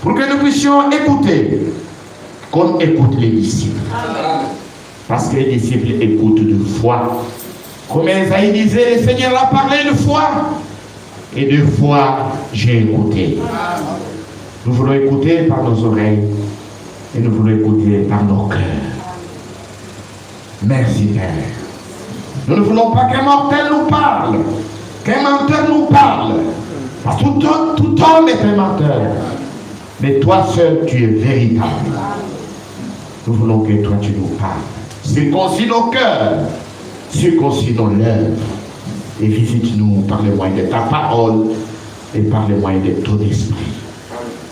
pour que nous puissions écouter comme écoutent les disciples. Parce que les disciples écoutent de foi. Comme Esaïe disait, le Seigneur a parlé une fois, et 2 fois j'ai écouté. Nous voulons écouter par nos oreilles, et nous voulons écouter par nos cœurs. Merci Père. Nous ne voulons pas qu'un mortel nous parle, qu'un menteur nous parle. Parce que tout homme est un menteur. Mais toi seul, tu es véritable. Nous voulons que toi, tu nous parles. Circoncis nos cœurs, circoncis nos lèvres. Et visite-nous par le moyen de ta parole et par le moyen de ton esprit.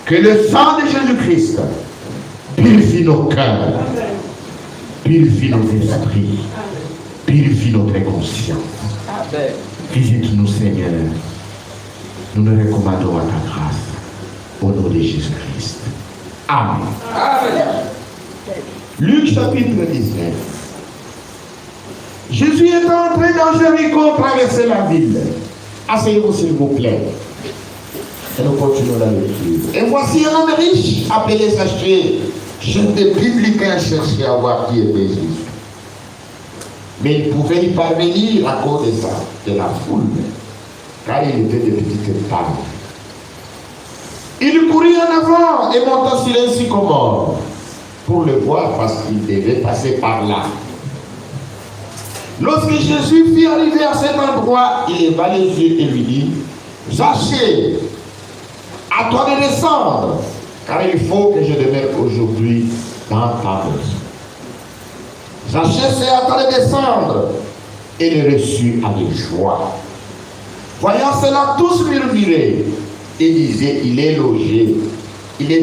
Que le sang de Jésus-Christ purifie nos cœurs, purifie nos esprits, purifie notre conscience. Visite-nous, Seigneur. Nous nous recommandons à ta grâce. Au nom de Jésus-Christ. Amen. Amen. Luc chapitre 19. Jésus est entré dans Jéricho, traverser la ville. Asseyez-vous s'il vous plaît. Et nous continuons la lecture. Et voici un homme riche appelé Zachée. Jeune de publicains cherchaient à voir qui était Jésus. Mais il pouvait y parvenir à cause de la foule, car il était de petite taille. Il courut en avant et monta sur un sycomore pour le voir parce qu'il devait passer par là. Lorsque Jésus fut arrivé à cet endroit, il leva les yeux et lui dit, Zachée, à toi de descendre, car il faut que je demeure aujourd'hui dans ta maison. Zachée s'est hâté de descendre et le reçut avec joie. Voyant cela, tous murmuraient et disaient, il est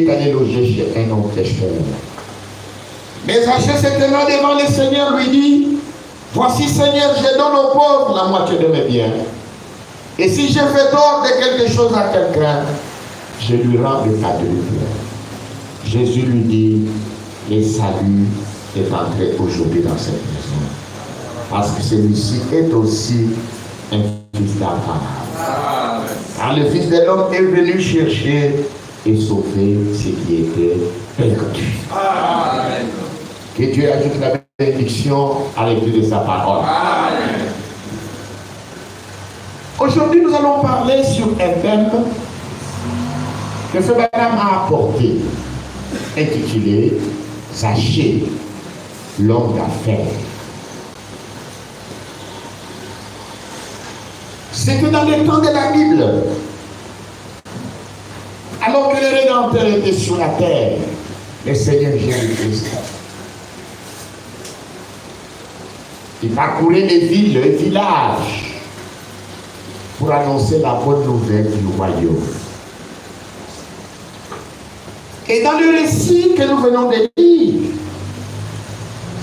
allé loger chez un homme pécheur. Mais Zachée se tenant devant le Seigneur lui dit, voici Seigneur, je donne aux pauvres la moitié de mes biens. Et si je fais tort de quelque chose à quelqu'un, je lui rends le quadruple. Jésus lui dit, le salut est entré aujourd'hui dans cette maison. Parce que celui-ci est aussi un fils d'Abraham. Car le Fils de l'homme est venu chercher et sauver ce qui était perdu. Amen. Que Dieu ajoute la bénédiction à l'écoute de sa parole. Amen. Aujourd'hui, nous allons parler sur un thème que ce madame a apporté, intitulé Zachée, l'homme d'affaires. C'était dans le temps de la Bible. Alors que le Rédempteur était sur la terre, le Seigneur Jésus-Christ. Il parcourait les villes et villages pour annoncer la bonne nouvelle du royaume. Et dans le récit que nous venons de lire,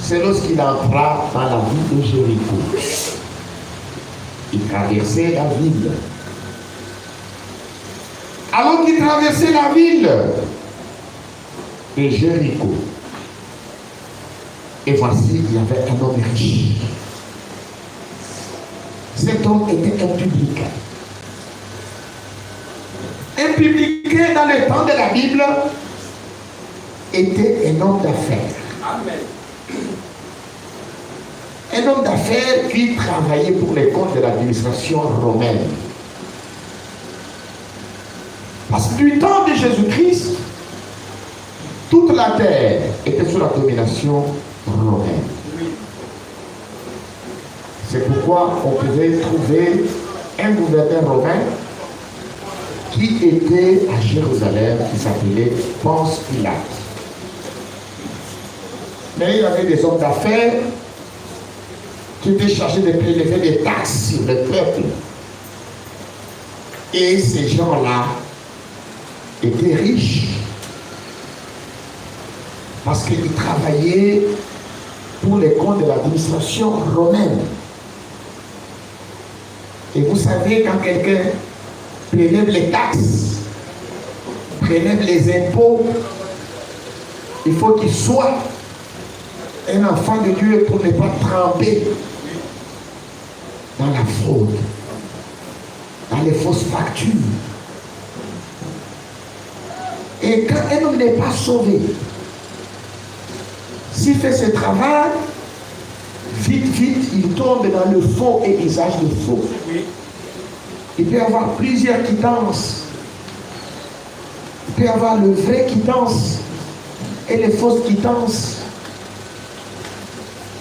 c'est lorsqu'il entra dans la ville de Jéricho. Il traversait la ville. Alors qu'il traversait la ville de Jéricho, et voici, il y avait un homme riche. Cet homme était un publicain. Un publicain dans le temps de la Bible était un homme d'affaires. Amen. Un homme d'affaires qui travaillait pour les comptes de l'administration romaine. Parce que du temps de Jésus-Christ, toute la terre était sous la domination romaine. C'est pourquoi on pouvait trouver un gouverneur romain qui était à Jérusalem, qui s'appelait Ponce Pilate. Mais il y avait des hommes d'affaires qui étaient chargés de prélever des taxes sur le peuple. Et ces gens-là étaient riches parce qu'ils travaillaient pour les comptes de l'administration romaine. Et vous savez, quand quelqu'un prélève les taxes, prélève les impôts, il faut qu'il soit un enfant de Dieu pour ne pas tremper dans la fraude, dans les fausses factures. Et quand un homme n'est pas sauvé, s'il fait ce travail, vite, il tombe dans le faux et usage de faux. Il peut y avoir plusieurs quittances. Il peut y avoir le vrai quittance et les fausses quittances.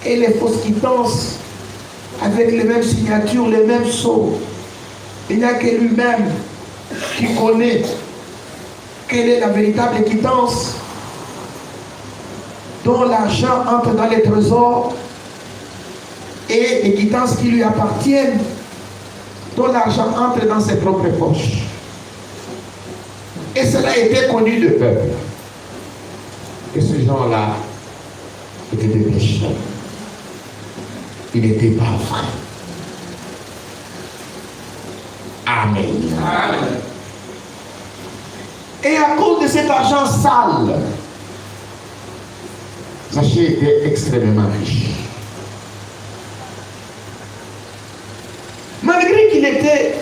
Et les fausses quittances avec les mêmes signatures, les mêmes sceaux. Il n'y a que lui-même qui connaît quelle est la véritable quittance dont l'argent entre dans les trésors et les quittances qui lui appartiennent dont l'argent entre dans ses propres poches. Et cela était connu du peuple. Et ces gens-là étaient des pécheurs. Il n'était pas vrai. Amen. Amen. Et à cause de cet argent sale, Zachée était extrêmement riche. Malgré qu'il était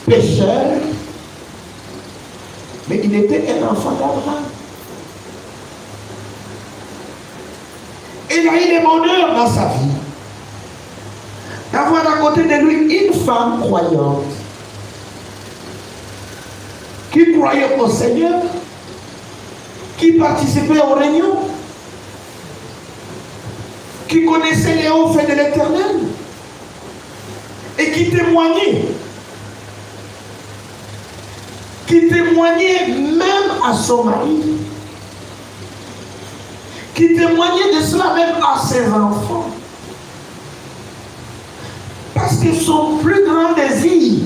pécheur, mais il était un enfant d'Abraham. Il a eu le bonheur dans sa vie d'avoir à côté de lui une femme croyante qui croyait au Seigneur, qui participait aux réunions, qui connaissait les hauts faits de l'Éternel et qui témoignait même à son mari, qui témoignait de cela même à ses enfants. Parce que son plus grand désir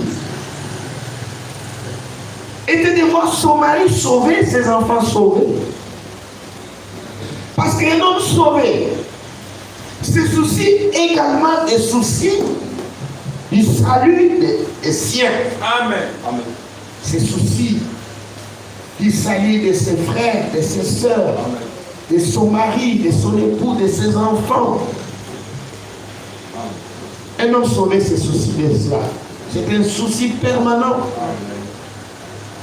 était de voir son mari sauvé, ses enfants sauvés. Parce qu'un homme sauvé se soucie également des soucis du salut des siens. Amen. Amen. Ses soucis du salut de ses frères, de ses sœurs, de son mari, de son époux, de ses enfants. Un homme sauvé se soucie de cela. C'est un souci permanent.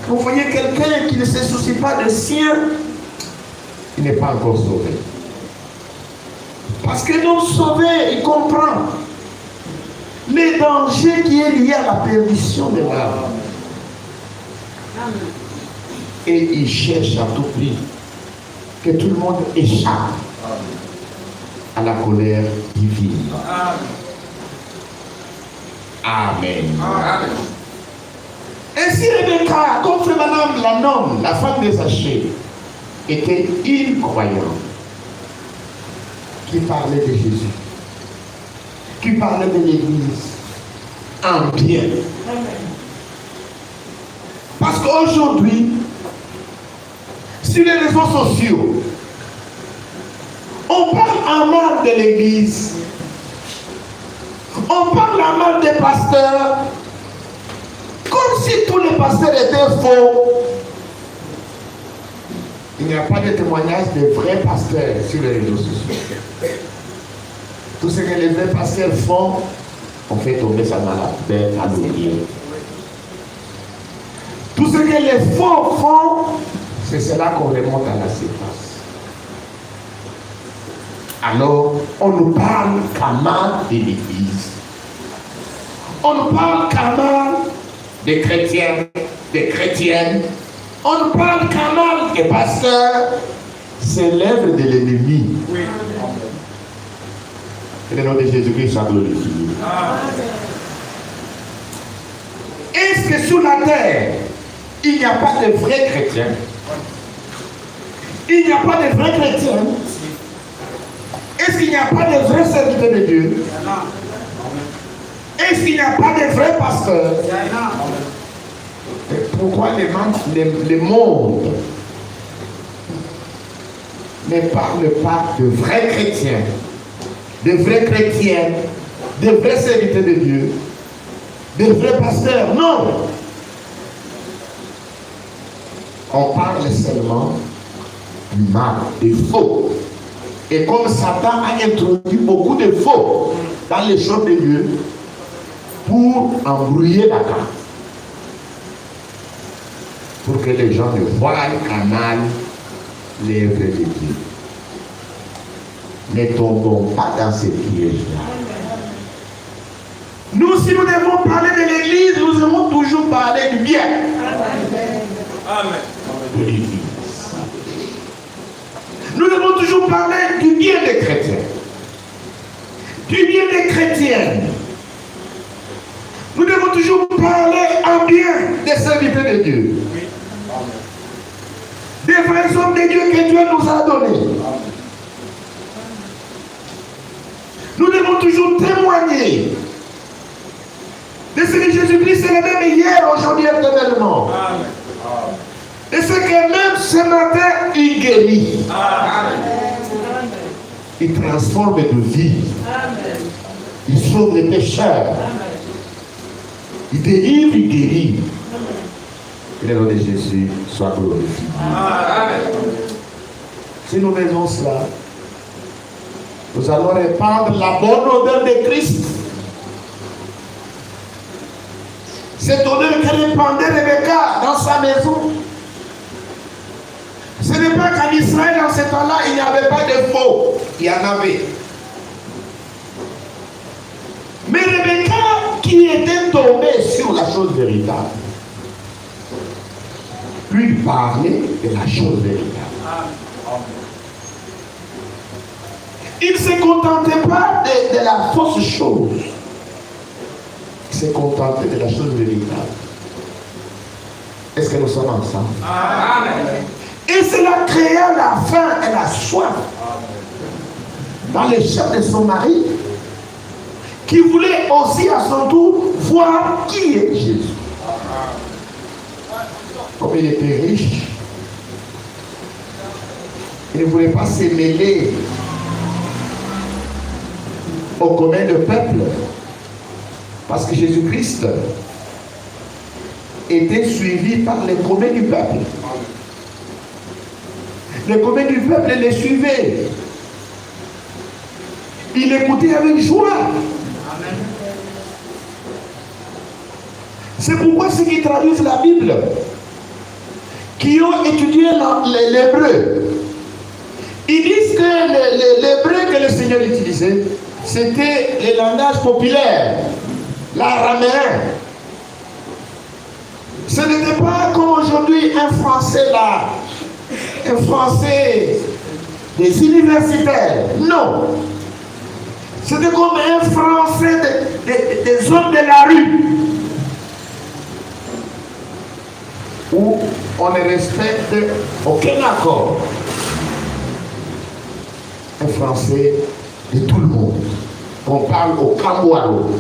Quand vous voyez quelqu'un qui ne se soucie pas de sien, il n'est pas encore sauvé. Parce que l'homme sauvé, il comprend les dangers qui est lié à la perdition de l'âme. Et il cherche à tout prix que tout le monde échappe à la colère divine. Amen. Amen. Ainsi Rebecca, comme frère madame la nomme, la femme de Zachée, était une croyante qui parlait de Jésus, qui parlait de l'Église en bien. Parce qu'aujourd'hui, sur les réseaux sociaux, on parle en mal de l'Église, on parle en mal des pasteurs, comme si tous les pasteurs étaient faux. Il n'y a pas de témoignage de vrais pasteurs sur les réseaux sociaux. Tout ce que les vrais pasteurs font, on fait tomber ça dans la bête à l'oublier. Tout ce que les faux font, c'est cela qu'on remonte à la surface. Alors, on ne parle qu'à mal de l'Église. On ne parle qu'à mal des chrétiens, des chrétiennes. On ne parle qu'à mal des pasteurs. C'est l'œuvre de l'ennemi. Oui. Et le nom de Jésus-Christ soit glorifié. Est-ce que sur la terre, il n'y a pas de vrais chrétiens? Il n'y a pas de vrais chrétiens? Est-ce qu'il n'y a pas de vrais serviteurs de Dieu? Est-ce qu'il n'y a pas de vrais pasteurs? Et pourquoi le monde ne parle pas de vrais chrétiens, de vraies chrétiennes, de vrais serviteurs de Dieu, de vrais pasteurs? Non! On parle seulement du mal, des faux. Et comme Satan a introduit beaucoup de faux dans les choses de Dieu pour embrouiller la carte. pour que les gens ne voient qu'à mal l'œuvre de Dieu. Ne tombons pas dans ces pièges-là. Nous, si nous devons parler de l'Église, nous devons toujours parler du bien. Amen. De l'Église. Nous devons toujours parler du bien des chrétiens. Du bien des chrétiennes. Nous devons toujours parler en bien des serviteurs de Dieu. Des vrais hommes de Dieu que Dieu nous a donnés. Nous devons toujours témoigner de ce que Jésus-Christ est le même hier, aujourd'hui, éternellement. Et ce que même ce matin, il guérit. Il transforme de vie. Il sauve les pécheurs. Il délivre, il guérit. Que le nom de Jésus soit glorifié. Si nous faisons cela, nous allons répandre la bonne odeur de Christ. Cette odeur que répandait Rebecca dans sa maison. Ce n'est pas qu'en Israël, en ce temps-là, il n'y avait pas de faux. Il y en avait. Mais Rebecca, qui était tombée sur la chose véritable, lui parlait de la chose véritable. Il ne se contentait pas de la fausse chose. Il se contentait de la chose véritable. Est-ce que nous sommes ensemble? Amen. Et cela créa la faim et la soif dans les chefs de son mari, qui voulait aussi à son tour voir qui est Jésus. Comme il était riche, il ne voulait pas se mêler au commun du peuple, parce que Jésus-Christ était suivi par les communs du peuple. Les communs du peuple les suivaient. Il écoutait avec joie. C'est pourquoi ceux qui traduisent la Bible, qui ont étudié l'hébreu, ils disent que l'hébreu que le Seigneur utilisait, c'était le langage populaire, l'araméen. Ce n'était pas comme aujourd'hui un français là, un français des universitaires. Non. C'était comme un français des hommes de la rue, où on ne respecte aucun accord. Un français de tout le monde. On parle au Cambouaro.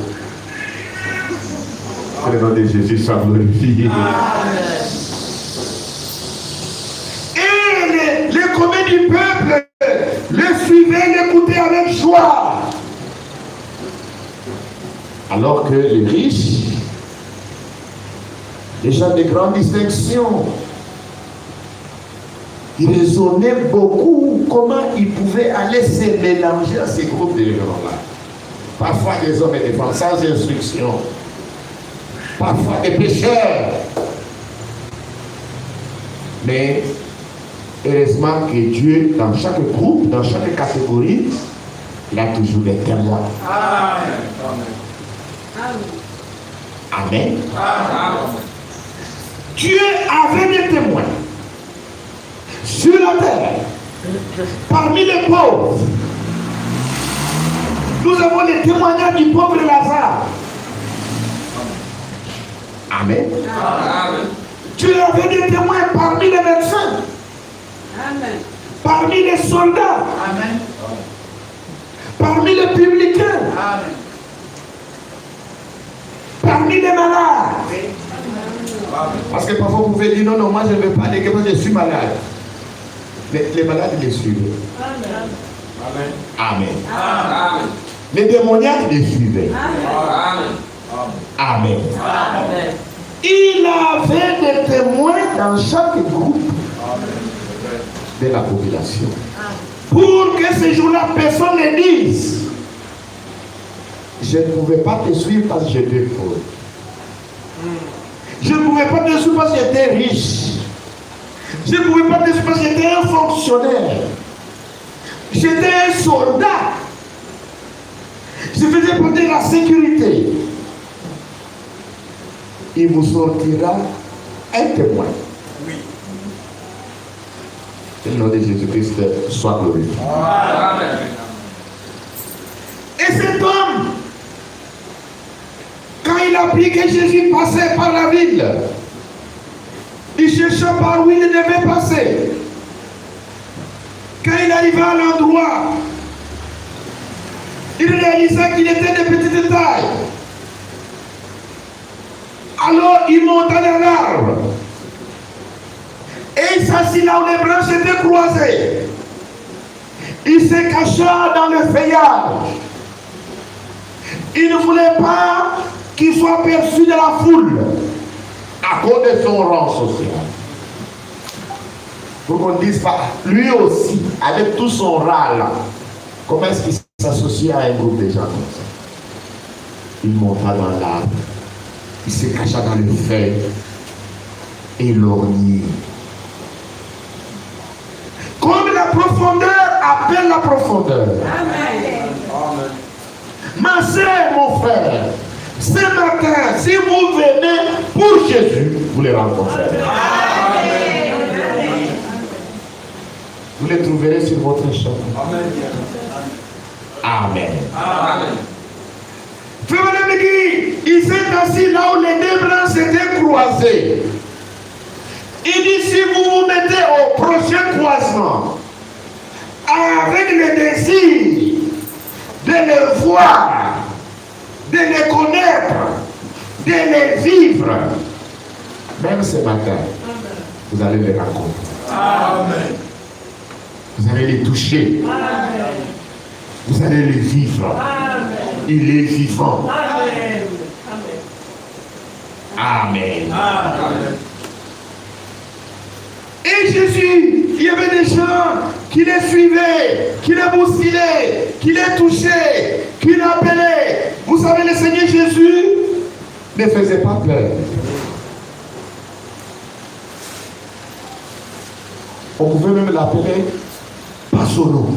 Que le nom de Jésus soit glorifié. Et les communs du peuple le suivaient, l'écoutaient avec joie. Alors que les riches, les gens de grande distinction, ils raisonnaient beaucoup comment ils pouvaient aller se mélanger à ces groupes de gens-là. Parfois des hommes et des femmes sans instruction, parfois des pécheurs. Mais heureusement que Dieu, dans chaque groupe, dans chaque catégorie, il a toujours des témoins. Amen. Amen. Dieu avait des témoins sur la terre, parmi les pauvres. Nous avons les témoignages du pauvre Lazare. Amen. Amen. Dieu avait des témoins parmi les médecins. Amen. Parmi les soldats. Amen. Parmi les publicains. Amen. Parmi les malades. Parce que parfois vous pouvez dire non, moi je ne veux pas aller parce que je suis malade. Les malades les suivent. Amen. Amen. Amen. Les démoniaques les suivaient. Amen. Amen. Amen. Il avait des témoins dans chaque groupe de la population. Pour que ce jour-là, personne ne dise je ne pouvais pas te suivre parce que j'étais pauvre. Je ne pouvais pas dessus parce que j'étais riche. Je ne pouvais pas dessus parce que j'étais un fonctionnaire. J'étais un soldat. Je faisais partie de la sécurité. Il vous sortira un témoin. Oui. Que le nom de Jésus-Christ soit glorifié. Amen. Et cet homme, quand il a appris que Jésus passait par la ville, il cherchait par où il devait passer. Quand il arriva à l'endroit, il réalisa qu'il était de petite taille. Alors il monta dans l'arbre. Et il s'assit là où les branches étaient croisées. Il se cacha dans le feuillage. Il ne voulait pas qu'il soit perçu de la foule à cause de son rang social. Pour qu'on ne dise pas, lui aussi, avec tout son rang là, comment est-ce qu'il s'associe à un groupe de gens comme ça? Il monta dans l'arbre, il se cacha dans le feuilles et l'ornier. Comme la profondeur appelle la profondeur. Amen. Ma soeur, mon frère, ce matin, si vous venez pour Jésus, vous les rencontrez. Amen. Vous les trouverez sur votre chemin. Amen. Amen. Il s'est assis là où les deux branches étaient croisées. Il dit, si vous vous mettez au prochain croisement, avec le désir de les voir, de les connaître, de les vivre, même ce matin, vous allez les rencontrer. Amen. Vous allez les toucher. Amen. Vous allez les vivre. Amen. Il est vivant. Amen. Amen. Amen. Et Jésus, il y avait des gens qui les suivaient, qui les bousculaient, qui les touchaient, qui l'appelaient. Vous savez, le Seigneur Jésus ne faisait pas peur. On pouvait même l'appeler par son nom.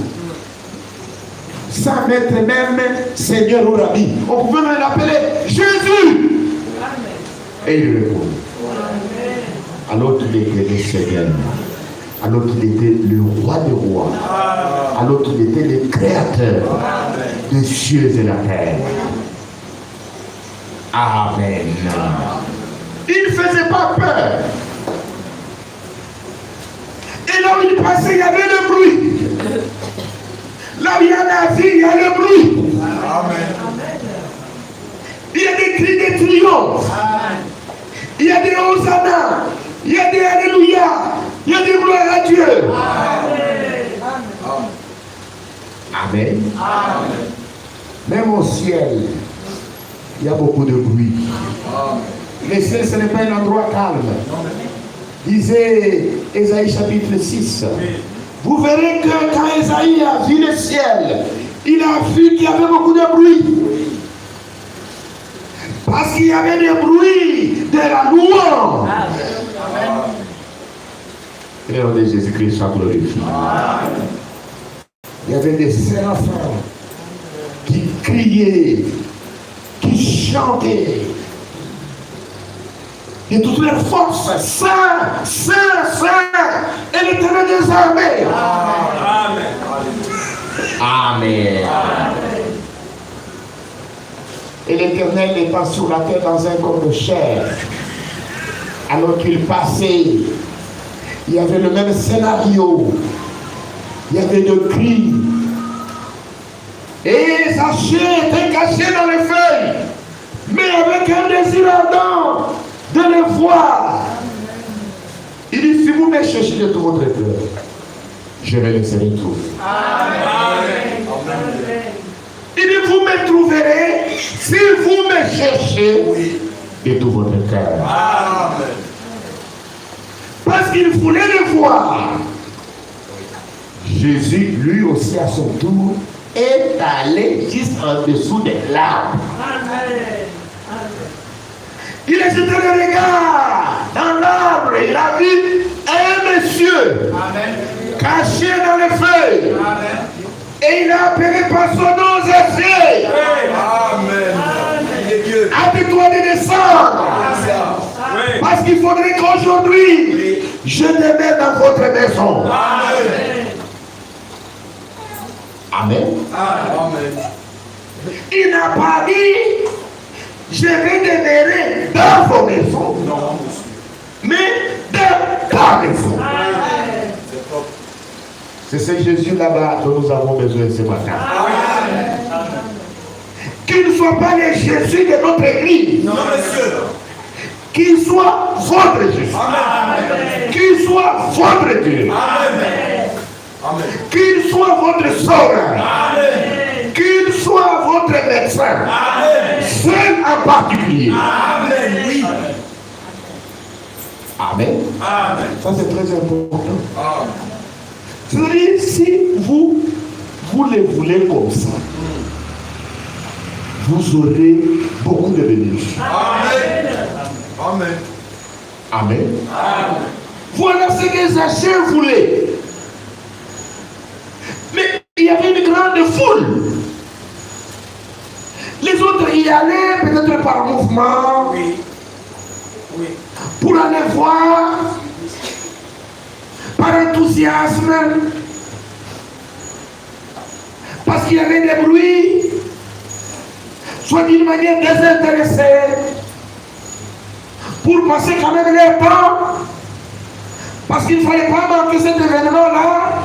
Sans mettre même Seigneur ou Rabbi. On pouvait même l'appeler Jésus. Et il répond. Alors qu'il était le Seigneur, alors qu'il était le roi des rois, alors qu'il était le créateur des cieux et la terre. Amen. Il ne faisait pas peur. Et là où il passait, il y avait le bruit. Là où il y a la vie, il y a le bruit. Amen. Il y a des cris de triomphe. Il y a des hosanna. Il y a des alléluia. Il y a des gloires à Dieu. Amen. Amen. Même au ciel, il y a beaucoup de bruit. Le ciel, ce n'est pas un endroit calme. Disait Ésaïe chapitre 6. Vous verrez que quand Ésaïe a vu le ciel, il a vu qu'il y avait beaucoup de bruit. Parce qu'il y avait des bruits de la louange. Et le nom de Jésus-Christ soit glorifié. Il y avait des séraphins qui criaient, qui chantaient de toutes leurs forces. Saint, Saint, Saint, et l'Éternel des armées. Amen. Amen. Et l'Éternel étant sur la terre dans un corps de chair, alors qu'il passait, il y avait le même scénario. Il y avait des cris. Et Zachée était caché dans les feuilles, mais avec un désir ardent de le voir. Il dit, si vous me cherchez de tout votre cœur, je vais laisser les trouver. Amen. Il dit, vous me trouverez si vous me cherchez de tout votre cœur. Amen. Parce qu'il voulait le voir. Jésus, lui aussi à son tour, est allé juste en dessous des larmes. Il a jeté le regard dans l'arbre. Il a vu un monsieur caché dans les feuilles. Amen. Et il a appelé par son nom Zaché. Amen. Hâte-toi de descendre. Amen. Parce qu'il faudrait qu'aujourd'hui, je demeure dans votre maison. Amen. Amen. Amen. Il n'a pas dit, je vais demeurer dans vos maisons. Non, mais dans ta maison. Amen. C'est ce Jésus là-bas dont nous avons besoin ce matin. Amen. Qu'il ne soit pas le Jésus de notre église. Non, monsieur. Qu'il soit votre Jésus. Amen. Qu'il soit votre Dieu. Amen. Qu'il soit votre sauveur. Amen. Qu'il soit votre médecin. Amen. Seul en particulier. Amen. Oui. Amen. Amen. Ça c'est très important. Amen. C'est-à-dire, si vous le voulez comme ça, vous aurez beaucoup de bénéfices. Amen. Amen. Amen. Amen. Voilà ce que Zaché voulait. Mais il y avait une grande foule. Les autres y allaient peut-être par mouvement. Oui. Oui. Pour aller voir. Par enthousiasme, parce qu'il y avait des bruits, soit d'une manière désintéressée, pour passer quand même leur temps, parce qu'il ne fallait pas manquer cet événement-là.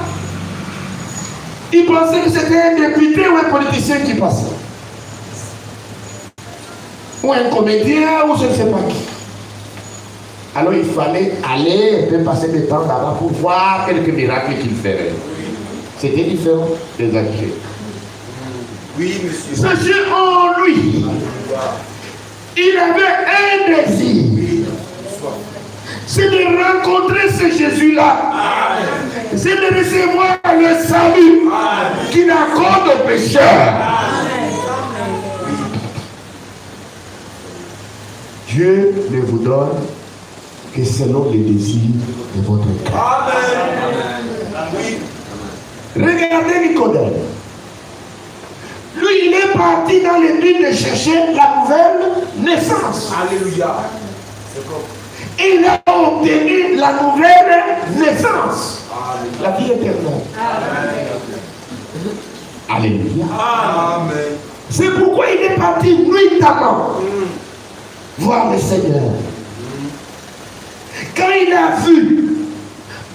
Ils pensaient que c'était un député ou un politicien qui passait, ou un comédien, ou je ne sais pas qui. Alors il fallait aller un peu passer du temps là-bas pour voir quelques miracles qu'il ferait. C'était différent des Zaché. Oui, monsieur. Zaché en lui, il avait un désir. C'est de rencontrer ce Jésus-là. C'est de recevoir le salut qu'il accorde aux pécheurs. Dieu ne vous donne que selon les désirs de votre cœur. Amen. Regardez Nicodème. Lui, il est parti dans le but de chercher la nouvelle naissance. Alléluia. Et il a obtenu la nouvelle naissance. Alléluia. La vie éternelle. Amen. Alléluia. Amen. C'est pourquoi il est parti nuitamment voir le Seigneur. Quand il a vu,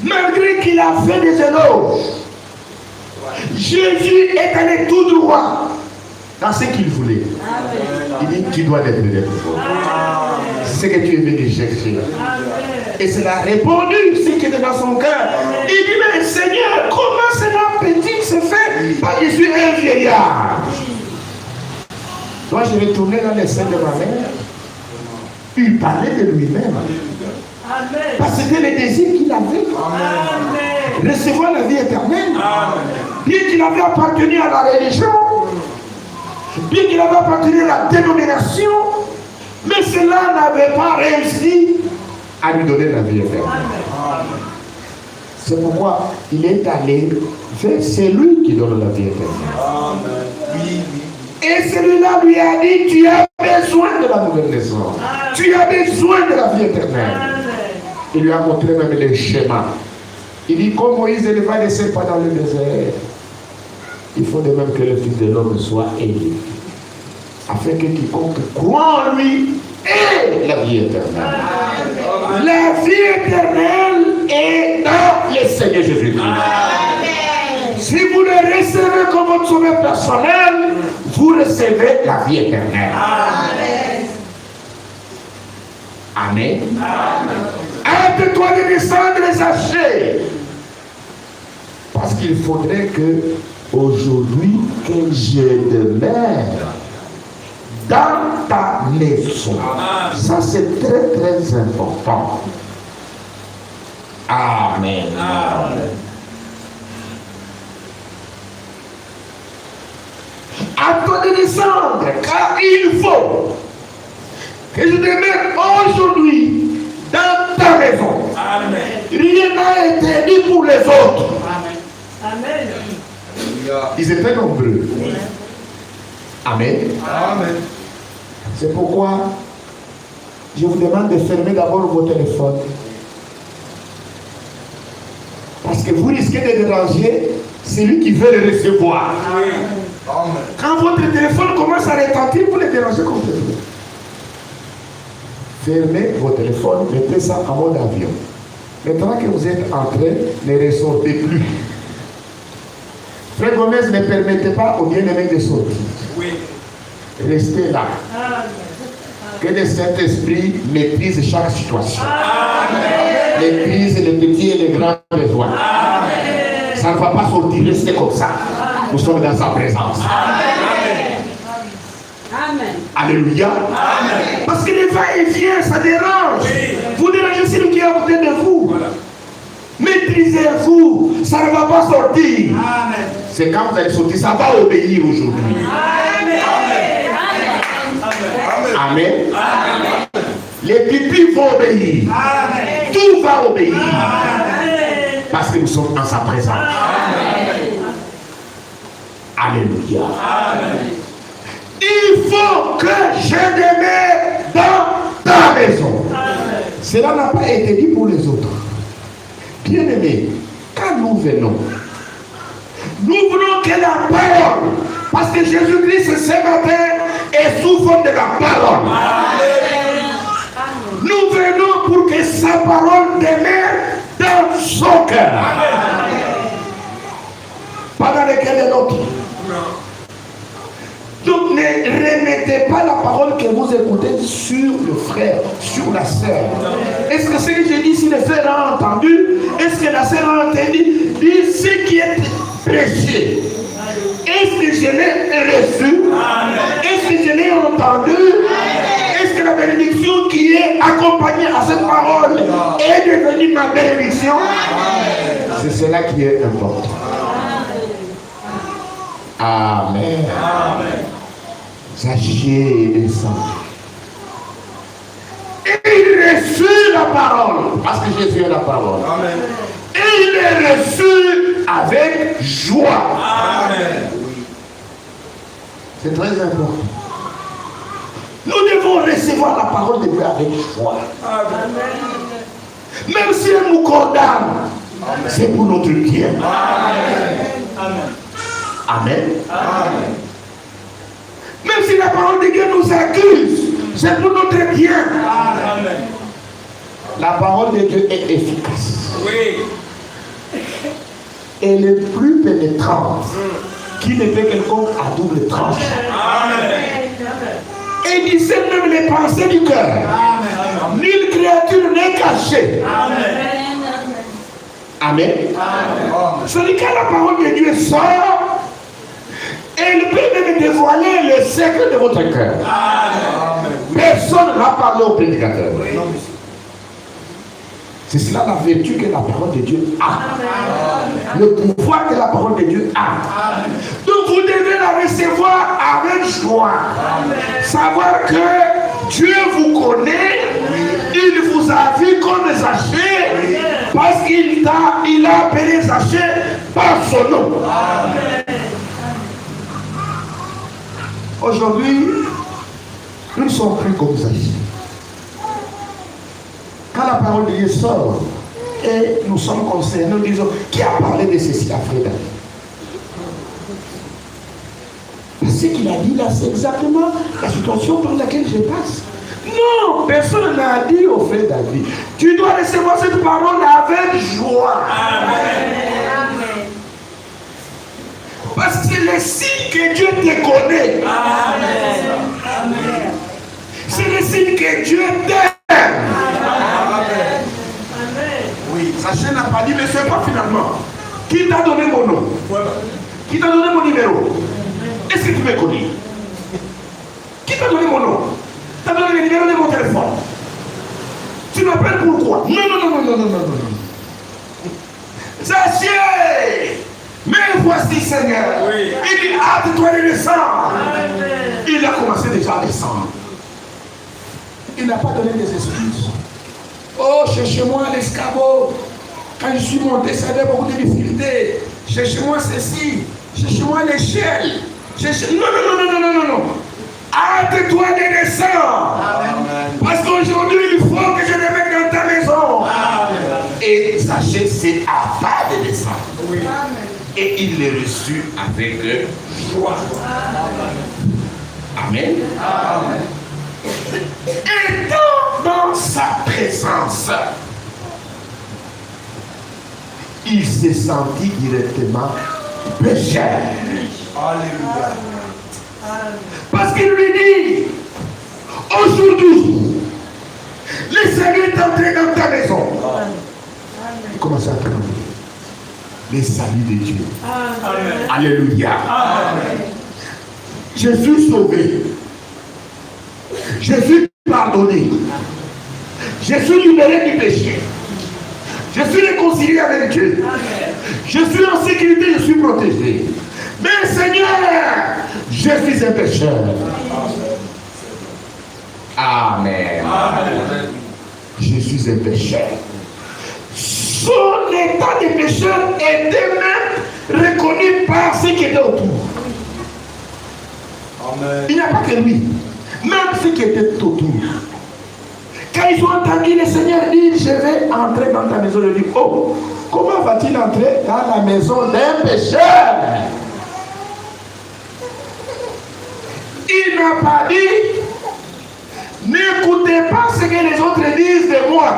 malgré qu'il a fait des éloges, Jésus est allé tout droit dans ce qu'il voulait. Amen. Il dit qu'il doit être d'être fort. C'est ce que tu es venu chercher. Amen. Et cela a répondu, ce qui était dans son cœur. Il dit, mais Seigneur, comment cela peut-il se faire? Parce que je suis un vieillard. Moi, je vais tourner dans les scènes de ma mère. Il parlait de lui-même. Amen. Parce que c'était le désir qu'il avait. Amen. Recevoir la vie éternelle. Amen. Bien qu'il avait appartenu à la religion, bien qu'il avait appartenu à la dénomination, mais cela n'avait pas réussi à lui donner la vie éternelle. Amen. C'est pourquoi il est allé vers celui qui donne la vie éternelle. Amen. Oui, oui. Et celui-là lui a dit, tu as besoin de la nouvelle naissance. Tu as besoin de la vie éternelle. Amen. Il lui a montré même les schémas. Il dit, comme Moïse éleva les serpents dans le désert, il faut de même que le Fils de l'homme soit élevé, afin que quiconque croit en lui ait la vie éternelle. Amen. La vie éternelle est dans le Seigneur Jésus-Christ. Si vous le recevez comme votre sauveur personnel, vous recevez la vie éternelle. Amen. Amen. Hâte-toi de descendre les Zaché. Parce qu'il faudrait que aujourd'hui que je demeure dans ta maison. Ça c'est très très important. Amen. Amen. À toi de descendre, car il faut que je demeure aujourd'hui dans ta maison. Amen. Rien n'a été dit pour les autres. Amen. Ils étaient nombreux. Amen. Amen. C'est pourquoi je vous demande de fermer d'abord vos téléphones. Parce que vous risquez de déranger celui qui veut le recevoir. Amen. Quand votre téléphone commence à retentir, vous le dérangez complètement. Fermez vos téléphones, mettez ça en mode avion. Maintenant que vous êtes entré, ne ressortez plus. Frère Gomez, ne permettez pas aux bien-aimés de sortir. Oui. Restez là. Amen. Que le Saint-Esprit maîtrise chaque situation. Amen. Maîtrise les petits et les grands besoins. Amen. Ça ne va pas sortir, restez comme ça. Amen. Nous sommes dans sa présence. Amen. Amen. Alléluia. Amen. Parce que les va-et-vient, ça dérange. Oui. Vous dérangez celui qui est à côté de vous. Voilà. Maîtrisez-vous, ça ne va pas sortir. Amen. C'est quand vous allez sortir, ça va obéir aujourd'hui. Amen. Amen. Amen. Amen. Les pipis vont obéir. Amen. Tout va obéir. Amen. Parce que nous sommes dans sa présence. Amen. Alléluia. Amen. Il faut que je demeure dans ta maison. Amen. Cela n'a pas été dit pour les autres. Bien-aimés, quand nous venons que la parole, parce que Jésus-Christ ce matin est sous forme de la parole. Amen. Nous venons pour que sa parole demeure dans son cœur. Amen. Pas dans le cœur de l'autre. Donc ne remettez pas la parole que vous écoutez sur le frère, sur la sœur. Est-ce que ce que je dis, si le frère a entendu, est-ce que la sœur a entendu? Dis ce qui est prêché. Est-ce que je l'ai reçu? Est-ce que je l'ai entendu? Est-ce que la bénédiction qui est accompagnée à cette parole est devenue ma bénédiction? C'est cela qui est important. Amen. Amen. Sachez et descendez. Et il reçut la parole. Parce que Jésus est la parole. Amen. Et il est reçu avec joie. Amen. C'est très important. Nous devons recevoir la parole de Dieu avec joie. Amen. Même si elle nous condamne, c'est pour notre bien. Amen. Amen. Amen. Amen. Même si la parole de Dieu nous accuse, c'est pour notre bien. Amen. La parole de Dieu est efficace. Oui. Elle est plus pénétrante qu'il n'était quelconque à double tranche. Amen. Et discerne même les pensées du cœur. Nulle créature n'est cachée. Amen. Amen. Amen. Celui qui a la parole de Dieu sort, elle peut même dévoiler le secret de votre cœur. Personne n'a parlé au prédicateur. C'est cela la vertu que la parole de Dieu a. Amen. Le pouvoir que la parole de Dieu a. Amen. Donc vous devez la recevoir avec joie. Amen. Savoir que Dieu vous connaît. Il vous a vu comme Zachée. Parce qu'il a appelé Zachée par son nom. Amen. Aujourd'hui, nous ne sommes plus comme Zachée. Quand la parole de Dieu sort et nous sommes concernés, nous disons, qui a parlé de ceci à Frère David? Ce qu'il a dit là, c'est exactement la situation par laquelle je passe. Non, personne n'a dit au Frère David. Tu dois recevoir cette parole avec joie. Amen. Parce que c'est le signe que Dieu te connaît. Amen. C'est le signe que Dieu t'aime. Oui, Zachée n'a pas dit, mais c'est pas finalement. Qui t'a donné mon nom? Qui t'a donné mon numéro? Est-ce que tu me connais? Qui t'a donné mon nom? T'as donné le numéro de mon téléphone. Tu m'appelles pourquoi? Non. Zachée! Mais voici Seigneur. Oui. Il dit, hâte-toi de descendre. Il a commencé déjà à descendre. il n'a pas donné des excuses. Oh, cherchez-moi l'escabeau. Quand je suis monté, ça avait beaucoup de difficultés. Cherchez-moi ceci. Cherchez-moi l'échelle. Non. Hâte-toi de descendre. Parce qu'aujourd'hui, il faut que je le mette dans ta maison. Amen. Et sachez, c'est Abba de descendre. Oui. Et il l'a reçu avec joie. Amen. Amen. Et dans sa présence, il s'est senti directement pécheur. Alléluia. Parce qu'il lui dit, aujourd'hui, le Seigneur est entré dans ta maison. Il commence à attendre les saluts de Dieu. Amen. Alléluia. Amen. Je suis sauvé. Je suis pardonné. Je suis libéré du péché. Je suis réconcilié avec Dieu. Je suis en sécurité, je suis protégé. Mais Seigneur, je suis un pécheur. Amen. Amen. Je suis un pécheur. Son état de pécheur était même reconnu par ceux qui étaient autour. Amen. Il n'y a pas que lui. Même ceux qui étaient autour. Quand ils ont entendu le Seigneur dire, je vais entrer dans ta maison, je dis, oh, comment va-t-il entrer dans la maison d'un pécheur? Il n'a pas dit, n'écoutez pas ce que les autres disent de moi.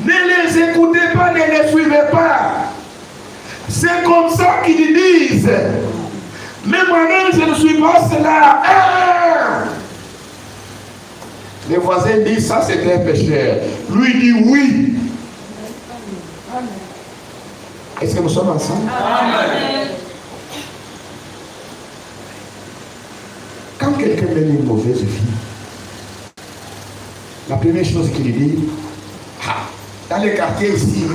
Ne les écoutez pas, ne les suivez pas. C'est comme ça qu'ils disent. Mais moi-même, je ne suis pas cela. Les voisins disent, ça c'est un pécheur. Lui dit oui. Est-ce que nous sommes ensemble? Amen. Quand quelqu'un mène une mauvaise vie, la première chose qu'il dit, dans les quartiers ici,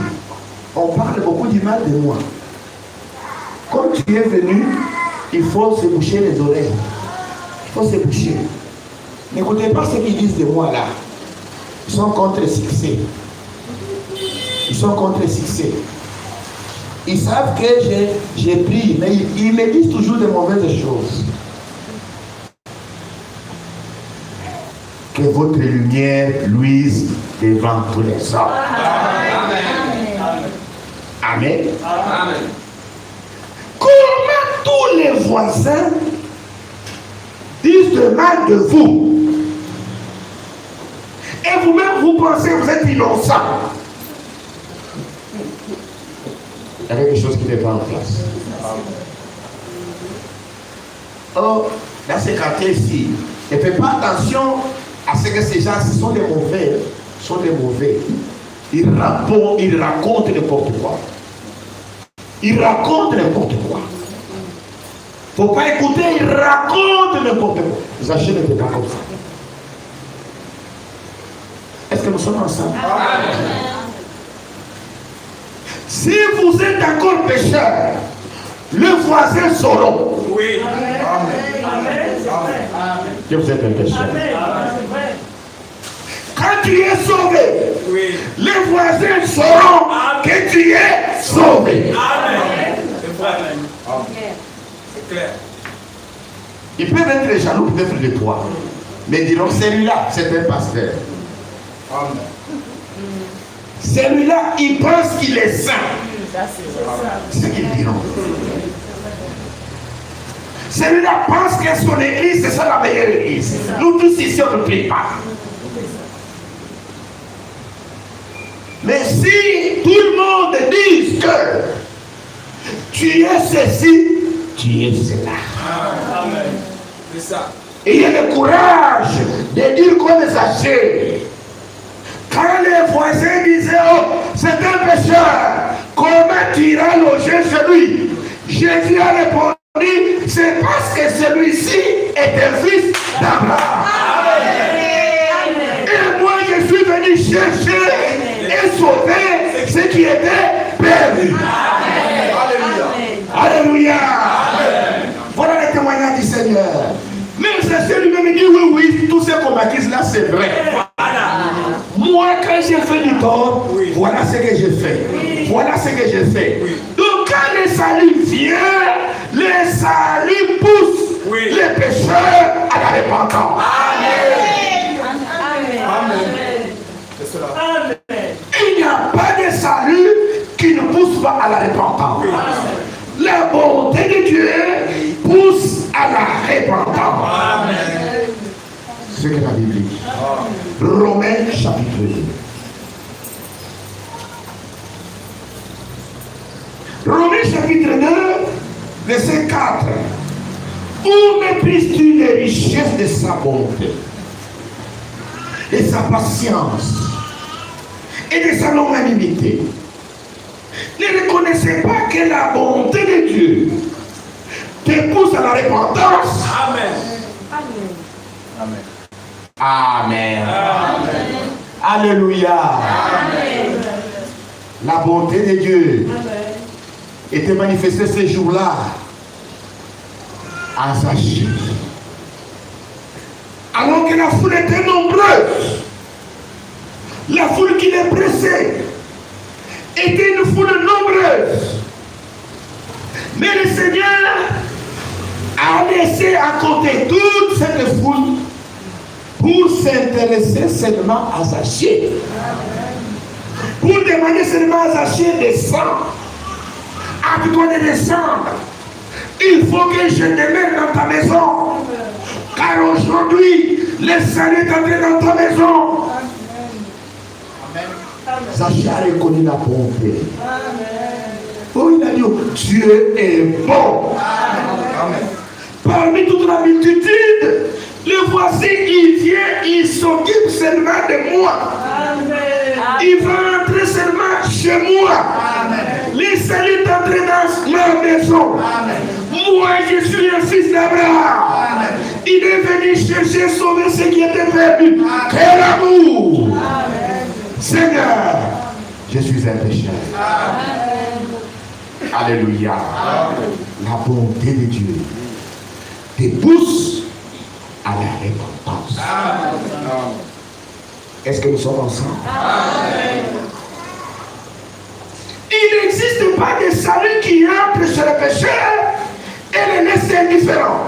on parle beaucoup du mal de moi. Comme tu es venu, il faut se boucher les oreilles. Il faut se boucher. N'écoutez pas ce qu'ils disent de moi là. Ils sont contre le succès. Ils sont contre le succès. Ils savent que j'ai pris, mais ils me disent toujours de mauvaises choses. Que votre lumière luise devant tous les hommes. Amen. Amen. Comment tous les voisins disent de mal de vous? Et vous-même, vous pensez que vous êtes innocent. Il y a quelque chose qui n'est pas en place. Oh, dans ces quartiers ici, ne faites pas attention à ce que ces gens sont des mauvais. Sont des mauvais. Ils racontent n'importe quoi. Ils racontent n'importe quoi. Il ne faut pas écouter, ils racontent n'importe quoi. Zachée n'était pas comme ça. Est-ce que nous sommes ensemble? Amen. Si vous êtes encore pécheur, le voisin saura. Oui. Amen. Que vous êtes un pécheur. Amen. Quand tu es sauvé, oui, les voisins sauront que tu es sauvé. Amen. C'est clair. Ils peuvent être jaloux peut-être de toi, mais diront celui-là, c'est un pasteur. Amen. Celui-là, il pense qu'il est saint. C'est ce qu'ils diront. Celui-là pense que son église, c'est ça la meilleure église. Nous tous ici, on ne prie pas. Mais si tout le monde dit que tu es ceci, tu es cela. Amen. C'est ça. Et il y a le courage de dire comme Zachée. Quand les voisins disaient, oh, c'est un pécheur, comment tu iras loger chez lui? Jésus a répondu, c'est parce que celui-ci est un fils d'Abraham. Et moi, je suis venu chercher et sauver ce qui était perdu. Alléluia. Alléluia. Voilà le témoignage du Seigneur. Même Jésus lui-même dit, oui, tout ce combattu cela, c'est vrai. Moi, quand j'ai fait du tort, voilà ce que j'ai fait. Voilà ce que j'ai fait. Donc, quand le salut vient, le salut pousse les pécheurs à la repentance. Il n'y a pas de salut qui ne pousse pas à la repentance. La bonté de Dieu pousse à la repentance. C'est que la Bible dit. Romains chapitre 2. Romains chapitre 2, verset 4. Où méprises-tu les richesses de sa bonté, de sa patience et de sa longanimité? Ne reconnaissez pas que la bonté de Dieu te pousse à la repentance. Amen. Amen. Amen. Amen. Alléluia. Amen. La bonté de Dieu était manifestée ces jours-là à Zaché. Alors que la foule était nombreuse, la foule qui les pressait était une foule nombreuse. Mais le Seigneur a laissé à côté toute cette foule pour s'intéresser seulement à Zaché. Pour demander seulement à Zaché de descendre. À toi de descendre. Il faut que je demeure dans ta maison. Car aujourd'hui, le salut est entré dans ta maison. Zaché a reconnu la bonté. Oh, il a dit, Dieu est bon. Amen. Parmi toute la multitude, le voici, il vient, il s'occupe seulement de moi. Amen. Il va entrer seulement chez moi. Amen. Le salut est entré dans ma maison. Amen. Moi, je suis un fils d'Abraham. Il est venu chercher, sauver ce qui était perdu. Quel amour! Amen. Seigneur, je suis un pécheur. Amen. Alléluia. Amen. La bonté de Dieu te pousse à la repentance. Amen. Est-ce que nous sommes ensemble? Amen. Il n'existe pas de salut qui entre chez le pécheur et le laisse indifférent.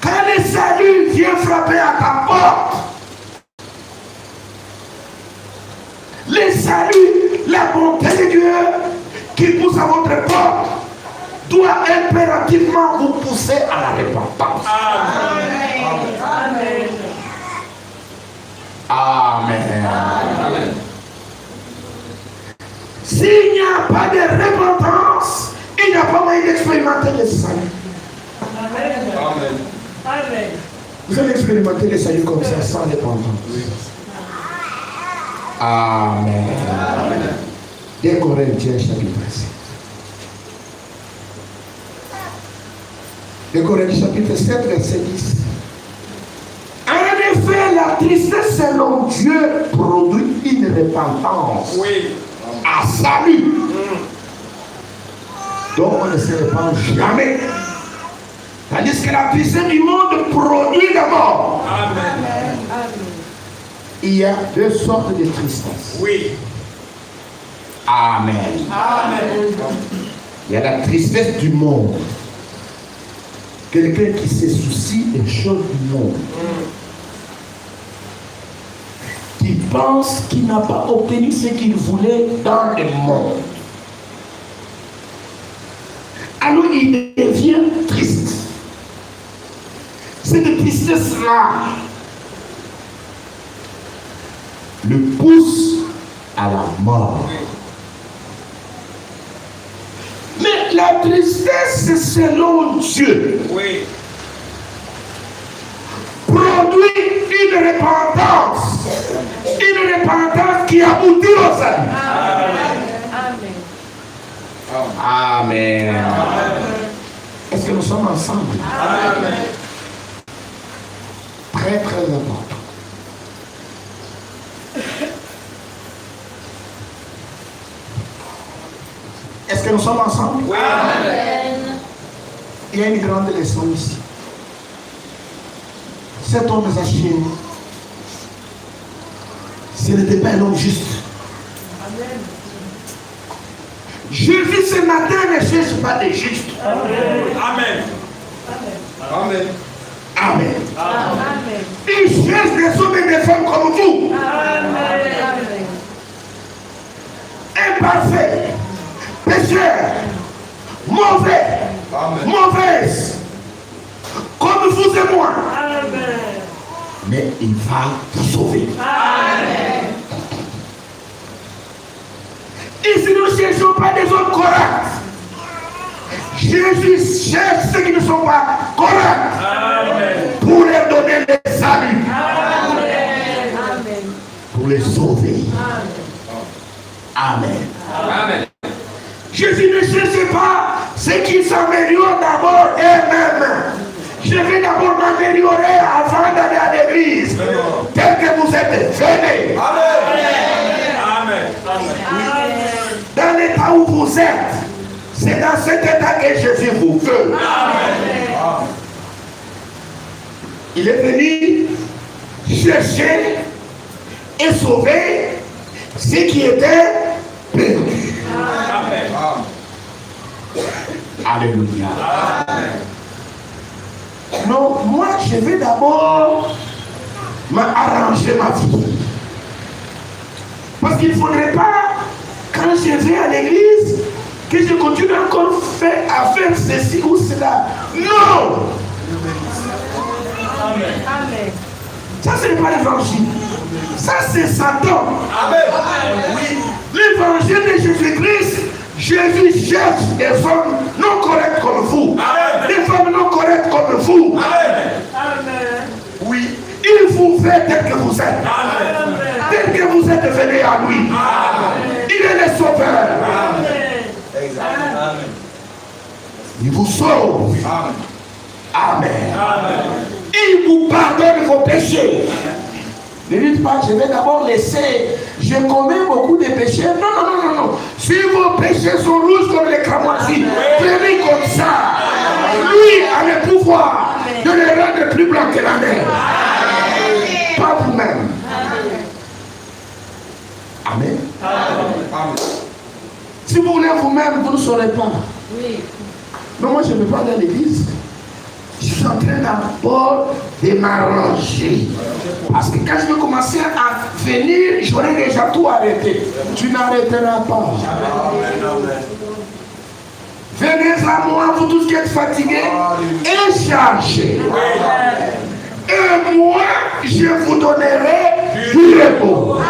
Quand le salut vient frapper à ta porte, le salut, la bonté de Dieu qui pousse à votre porte doit impérativement vous pousser à la repentance. Amen. Amen. Amen. Amen. S'il n'y a pas de repentance, il n'y a pas moyen d'expérimenter le salut. Amen. Amen. Amen. Vous allez expérimenter le salut comme ça, sans repentance. Amen. Amen. 2 Corinthiens chapitre 7. 2 Corinthiens chapitre 7, verset 10. En effet, la tristesse selon Dieu produit une repentance. Oui. À salut. Donc on ne se répand jamais. Tandis que la tristesse du monde produit la mort. Amen. Il y a deux sortes de tristesse. Oui. Amen. Amen. Il y a la tristesse du monde. Quelqu'un qui se soucie des choses du monde. Qui pense qu'il n'a pas obtenu ce qu'il voulait dans le monde. Alors il devient triste. Cette tristesse-là le pousse à la mort. Mais la tristesse selon Dieu produit une repentance qui aboutit au salut. Amen. Amen. Est-ce que nous sommes ensemble? Amen. Très très important. Est-ce que nous sommes ensemble? Oui. Amen. Il y a une grande leçon ici. cet homme Zaché, ce n'était pas un homme juste. Amen. Jésus ce matin ne cherche pas des justes. Amen. Amen. Amen. Amen. Il cherche des hommes et des femmes comme vous. Amen. Imparfaits, pécheurs, mauvais, mauvaises, comme vous et moi. Amen. Mais il va vous sauver. Amen. Ici, nous ne cherchons pas des hommes corrects. Jésus cherche ceux qui ne sont pas corrects. Amen. Pour leur donner le salut. Amen. Pour les sauver. Amen. Amen. Jésus ne cherche pas ceux qui s'améliorent d'abord eux-mêmes. Je vais d'abord m'améliorer avant d'aller à l'église. Tel que vous êtes, venez. Amen. Dans l'état où vous êtes, c'est dans cet état que Jésus vous veut. Amen. Il est venu chercher et sauver ceux qui étaient perdus. Amen. Alléluia. Non, moi je vais d'abord m'arranger ma vie. Parce qu'il ne faudrait pas, quand je vais à l'église, que je continue encore à faire ceci ou cela. Non! Amen. Ça, ce n'est pas l'évangile. Ça, c'est Satan. Amen. Oui. L'évangile de Jésus-Christ, Jésus cherche des hommes non corrects comme vous. Amen. Des femmes non correctes comme vous. Amen. Amen. Oui, il vous fait tel que vous êtes. Amen. Tel que vous êtes venu à lui. Amen. Il est le sauveur. Amen. Il vous sauve. Amen. Amen. Amen. Il vous pardonne vos péchés. Ne dites pas, je vais d'abord laisser. Je commets beaucoup de péchés. Non, non, non, non, non. Si vos péchés sont rouges comme les cramoisis, prenez comme ça. Lui a le pouvoir de les rendre plus blancs que la mer. Pas vous-même. Amen. Amen. Si vous voulez vous-même, vous ne saurez pas. Oui. Mais moi, je ne vais pas aller à l'église. Je suis en train d'abord de m'arranger. Parce que quand je vais commencer à venir, j'aurai déjà tout arrêté. Tu n'arrêteras pas. Venez à moi, vous tous qui êtes fatigués et chargés. Et moi, je vous donnerai du repos.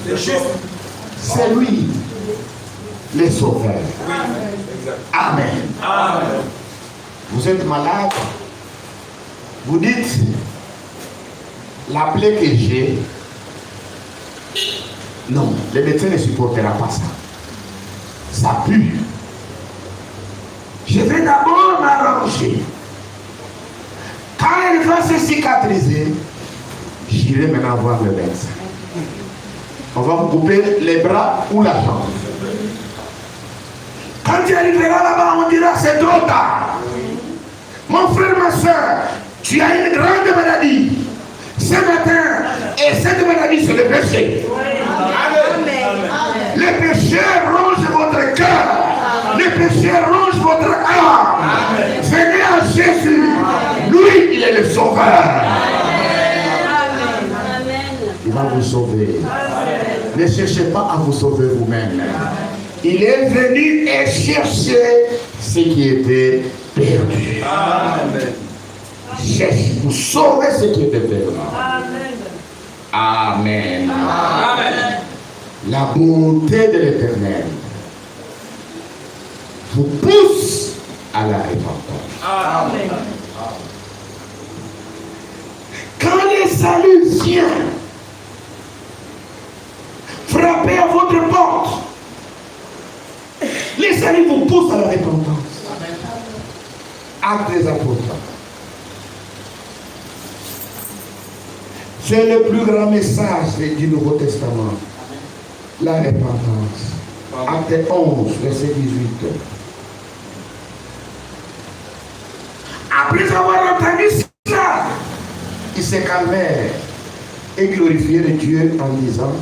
C'est juste. C'est lui, le sauveur. Amen. Amen. Vous êtes malade, vous dites, la plaie que j'ai, non, le médecin ne supportera pas ça. Ça pue. Je vais d'abord m'arranger. Quand elle va se cicatriser, j'irai maintenant voir le médecin. On va vous couper les bras ou la jambe. Quand tu arriveras là-bas, on dira c'est trop tard. Mon frère, ma soeur, tu as une grande maladie. Ce matin, et cette maladie, c'est le péché. Le péché ronge votre cœur. Le péché ronge votre âme. Venez à Jésus. Lui, il est le sauveur. Il va vous sauver. Ne cherchez pas à vous sauver vous-même. Il est venu et chercher ce qui était perdu. Amen. Cherche, vous sauvez ce qui était perdu. Amen. Amen. Amen. La bonté de l'Éternel vous pousse à la repentance. Amen. Quand le salut vient frapper à votre porte, le salut vous pousse à la repentance. Actes des apôtres. C'est le plus grand message du Nouveau Testament. La repentance. Acte 11, verset 18. Après avoir entendu cela, ils se calmèrent et glorifièrent Dieu en disant,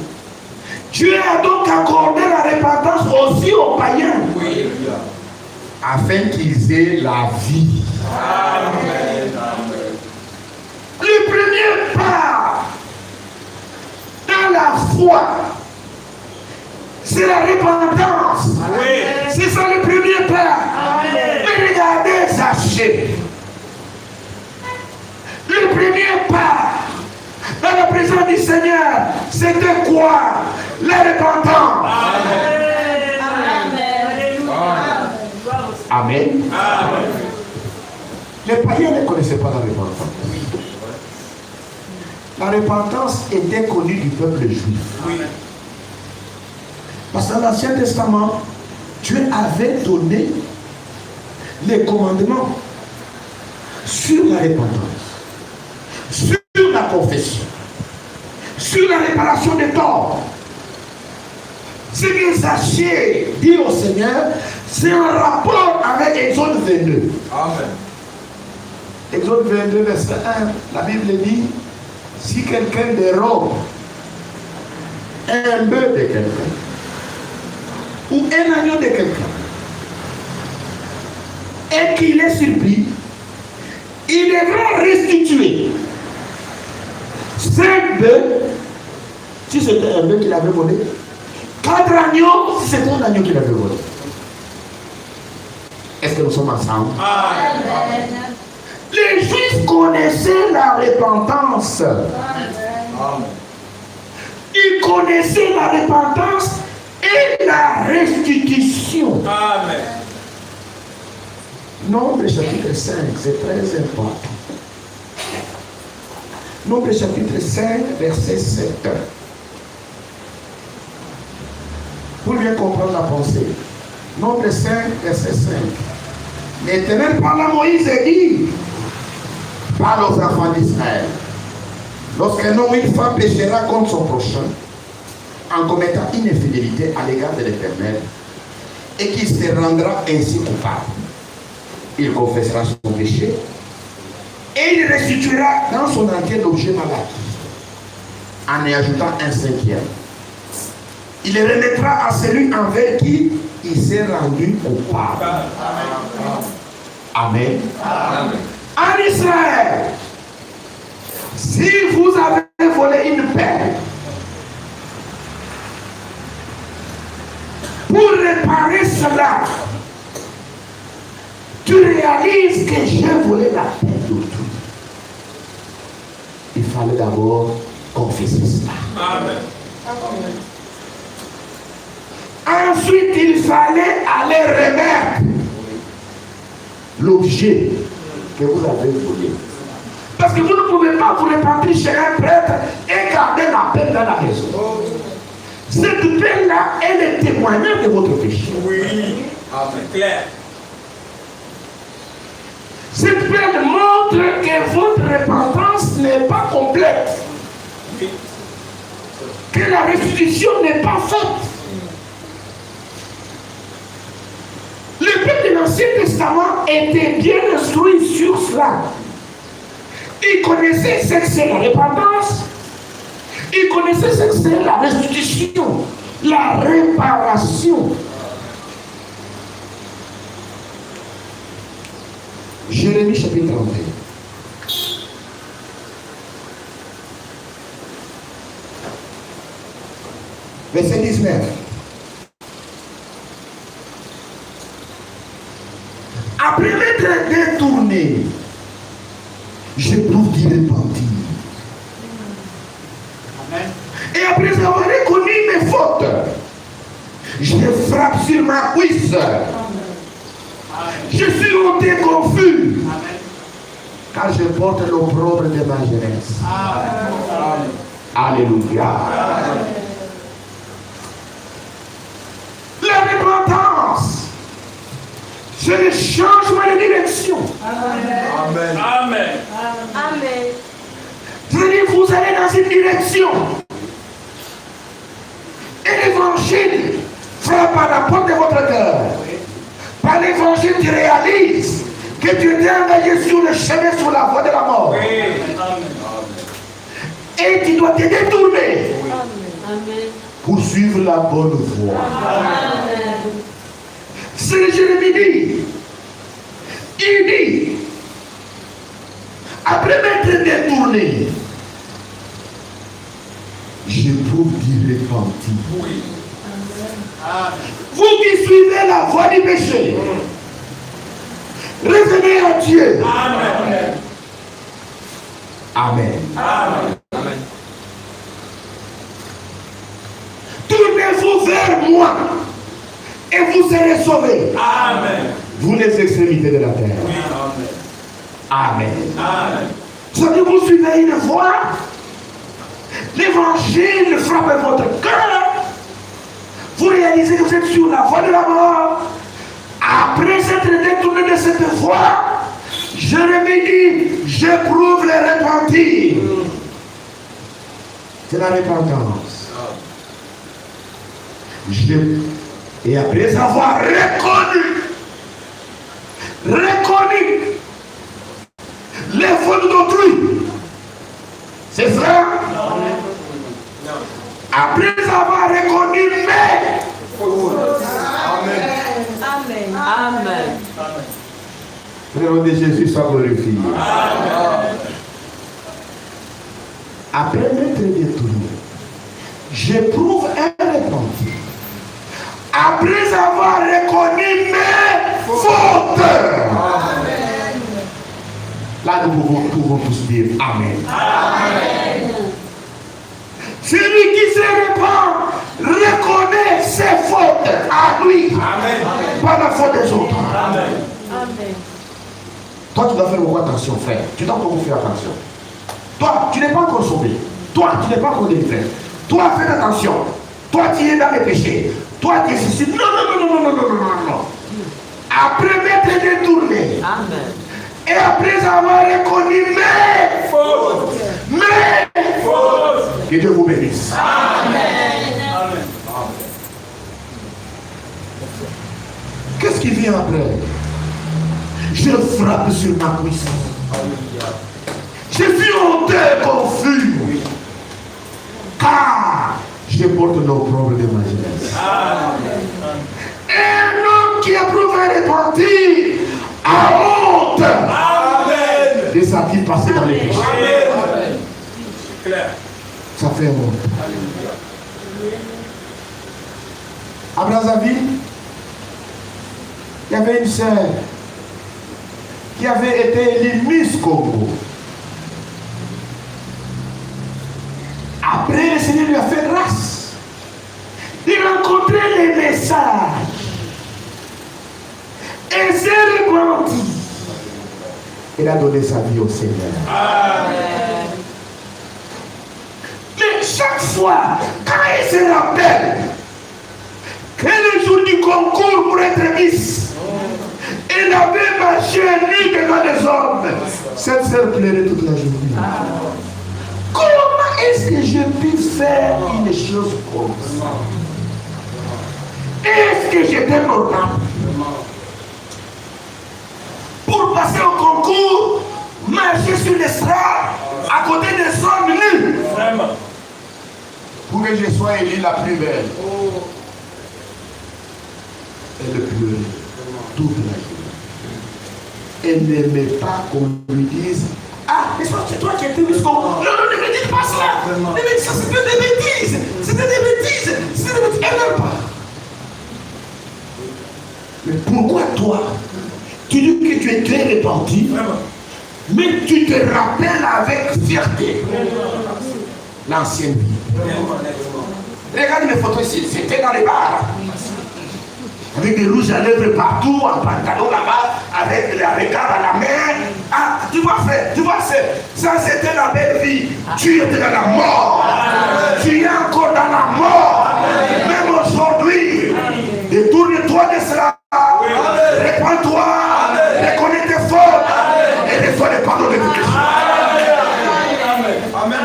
Dieu a donc accordé la repentance aussi aux païens, Oui. afin qu'ils aient la vie. Amen. Le premier pas dans la foi, c'est la repentance. Oui. C'est ça le premier pas. Amen. Mais regardez Zachée. Le premier pas dans la présence du Seigneur, c'était quoi? La repentance. Amen. Alléluia. Gloire au Seigneur. Amen. Amen. Les païens ne connaissaient pas la repentance. La repentance était connue du peuple juif. Oui. Parce que dans l'Ancien Testament, Dieu avait donné les commandements sur la repentance, sur la confession, sur la réparation des torts. Ce que Zachée dit au Seigneur, c'est un rapport avec Exode 22. Amen. Exode 22, verset 1, la Bible dit, si quelqu'un dérobe un bœuf de quelqu'un, ou un agneau de quelqu'un, et qu'il est surpris, il devra restituer 5 bœufs, si c'était un bœuf qu'il avait volé, 4 agneaux, si c'était un agneau qu'il avait volé. Est-ce que nous sommes ensemble? Amen. Les Juifs connaissaient la repentance. Amen. Ils connaissaient la repentance et la restitution. Amen. Nombre chapitre 5, c'est très important. Nombre chapitre 5, verset 7. Pour bien comprendre la pensée. Nombre 5, verset 5. L'Éternel parle à Moïse et dit, parle aux enfants d'Israël. Lorsqu'un homme ou une femme péchera contre son prochain, en commettant une infidélité à l'égard de l'Éternel, et qu'il se rendra ainsi coupable, il confessera son péché, et il restituera dans son entier l'objet mal acquis, en y ajoutant un 5e. Il le remettra à celui envers qui il s'est rendu coupable. Amen. Amen. En Israël, si vous avez volé une perle, pour réparer cela, tu réalises que j'ai volé la perle d'autrui. Il fallait d'abord confesser cela. Amen. Ensuite, il fallait aller remettre l'objet que vous avez volé. Parce que vous ne pouvez pas vous repentir chez un prêtre et garder la peine dans la maison. Cette peine-là, elle est témoignage de votre péché. Oui. Amen. Clair. Cette peine montre que votre repentance n'est pas complète. Oui. Que la restitution n'est pas faite. Le peuple de l'Ancien Testament était bien instruit sur cela. Il connaissait ce que c'est la repentance. Il connaissait ce que c'est la restitution, la réparation. Jérémie chapitre 31. Verset 19. Après m'être détourné, j'éprouve d'y repentir. Amen. Et après avoir reconnu mes fautes, je frappe sur ma cuisse. Je suis monté confus, car je porte l'opprobre de ma jeunesse. Amen. Alléluia. La repentance, c'est le changement de direction. Amen. Amen. Amen. C'est-à-dire que vous allez dans une direction. Et l'évangile frappe à la porte de votre cœur. Par l'évangile, tu réalises que tu étais engagé sur le chemin, sur la voie de la mort. Oui. Et tu dois te détourner Amen. pour suivre la bonne voie. Amen. C'est Jérémie dit. Il dit, après m'être détourné, j'éprouve du repenti. Oui. Vous qui suivez la voie du péché, revenez à Dieu. Amen. Amen. Amen. Tournez-vous vers moi et vous serez sauvés. Amen. Vous les extrémités de la terre. Oui. Amen. Amen. Ça dit, vous suivez une voie, l'évangile frappe votre cœur, vous réalisez que vous êtes sur la voie de la mort. Après s'être détourné de cette voie, Jérémie dit, j'éprouve le repentir. C'est la repentance. Et après avoir reconnu les fautes d'autrui, c'est ça? Après avoir reconnu mes fautes. Amen. Amen. Le nom de Jésus soit glorifié. Après m'être détourné, j'éprouve un repentir. Après avoir reconnu mes fautes. Là, nous pouvons tous dire Amen. Celui qui se répand reconnaît ses fautes à lui, pas la faute des autres. Amen. Toi, tu dois faire beaucoup attention, frère. Tu dois beaucoup faire attention. Toi, tu n'es pas encore sauvé. Toi, tu n'es pas encore délivré. Toi, fais attention. Toi, tu es dans les péchés. Toi, tu es ici. Non. Après m'être détourné. Amen. Et après avoir reconnu mes fautes. Que Dieu vous bénisse. Amen. Qu'est-ce qui vient après? Je frappe sur ma puissance. Je suis honteux, confus. Car je porte nos problèmes de ma jeunesse. Un homme qui éprouve un repentir a honte de sa vie passée dans les péchés. Claire. Ça fait honte. À Brazzaville, il y avait une sœur qui avait été élue Miss Congo. Après, le Seigneur lui a fait grâce. Il rencontrait les messages. Et s'est repenti. Il a donné sa vie au Seigneur. Mais chaque fois, quand il se rappelle que le jour du concours pour être Miss, il avait marché nu devant les hommes, cette sœur pleurait toute la journée. Comment est-ce que je puis faire une chose comme ça? Est-ce que j'étais normal? Pour passer au concours, marcher sur l'estrade à côté des hommes nus. Vraiment. Pour que je sois élue la plus belle. Elle pleurait toute la journée. Elle n'aimait pas qu'on lui dise ah, mais c'est toi qui étais Miss Congo. Non, ne me dites pas cela. Ne me dites ça, c'était des bêtises. C'était des bêtises. C'était des bêtises. Elle n'aime pas. Mais pourquoi toi, tu dis que tu es très repenti, mais tu te rappelles avec fierté l'ancienne vie. Regarde mes photos ici, c'était dans les bars. Avec des rouges à lèvres partout, en pantalon là-bas, avec la récarde à la main. Ah, tu vois frère, ça c'était la belle vie. Tu étais dans la mort. Tu es encore dans la mort. Même aujourd'hui, détourne-toi de cela. Répands-toi. Reconnais tes fautes. Et reçois le pardon de Dieu. Amen.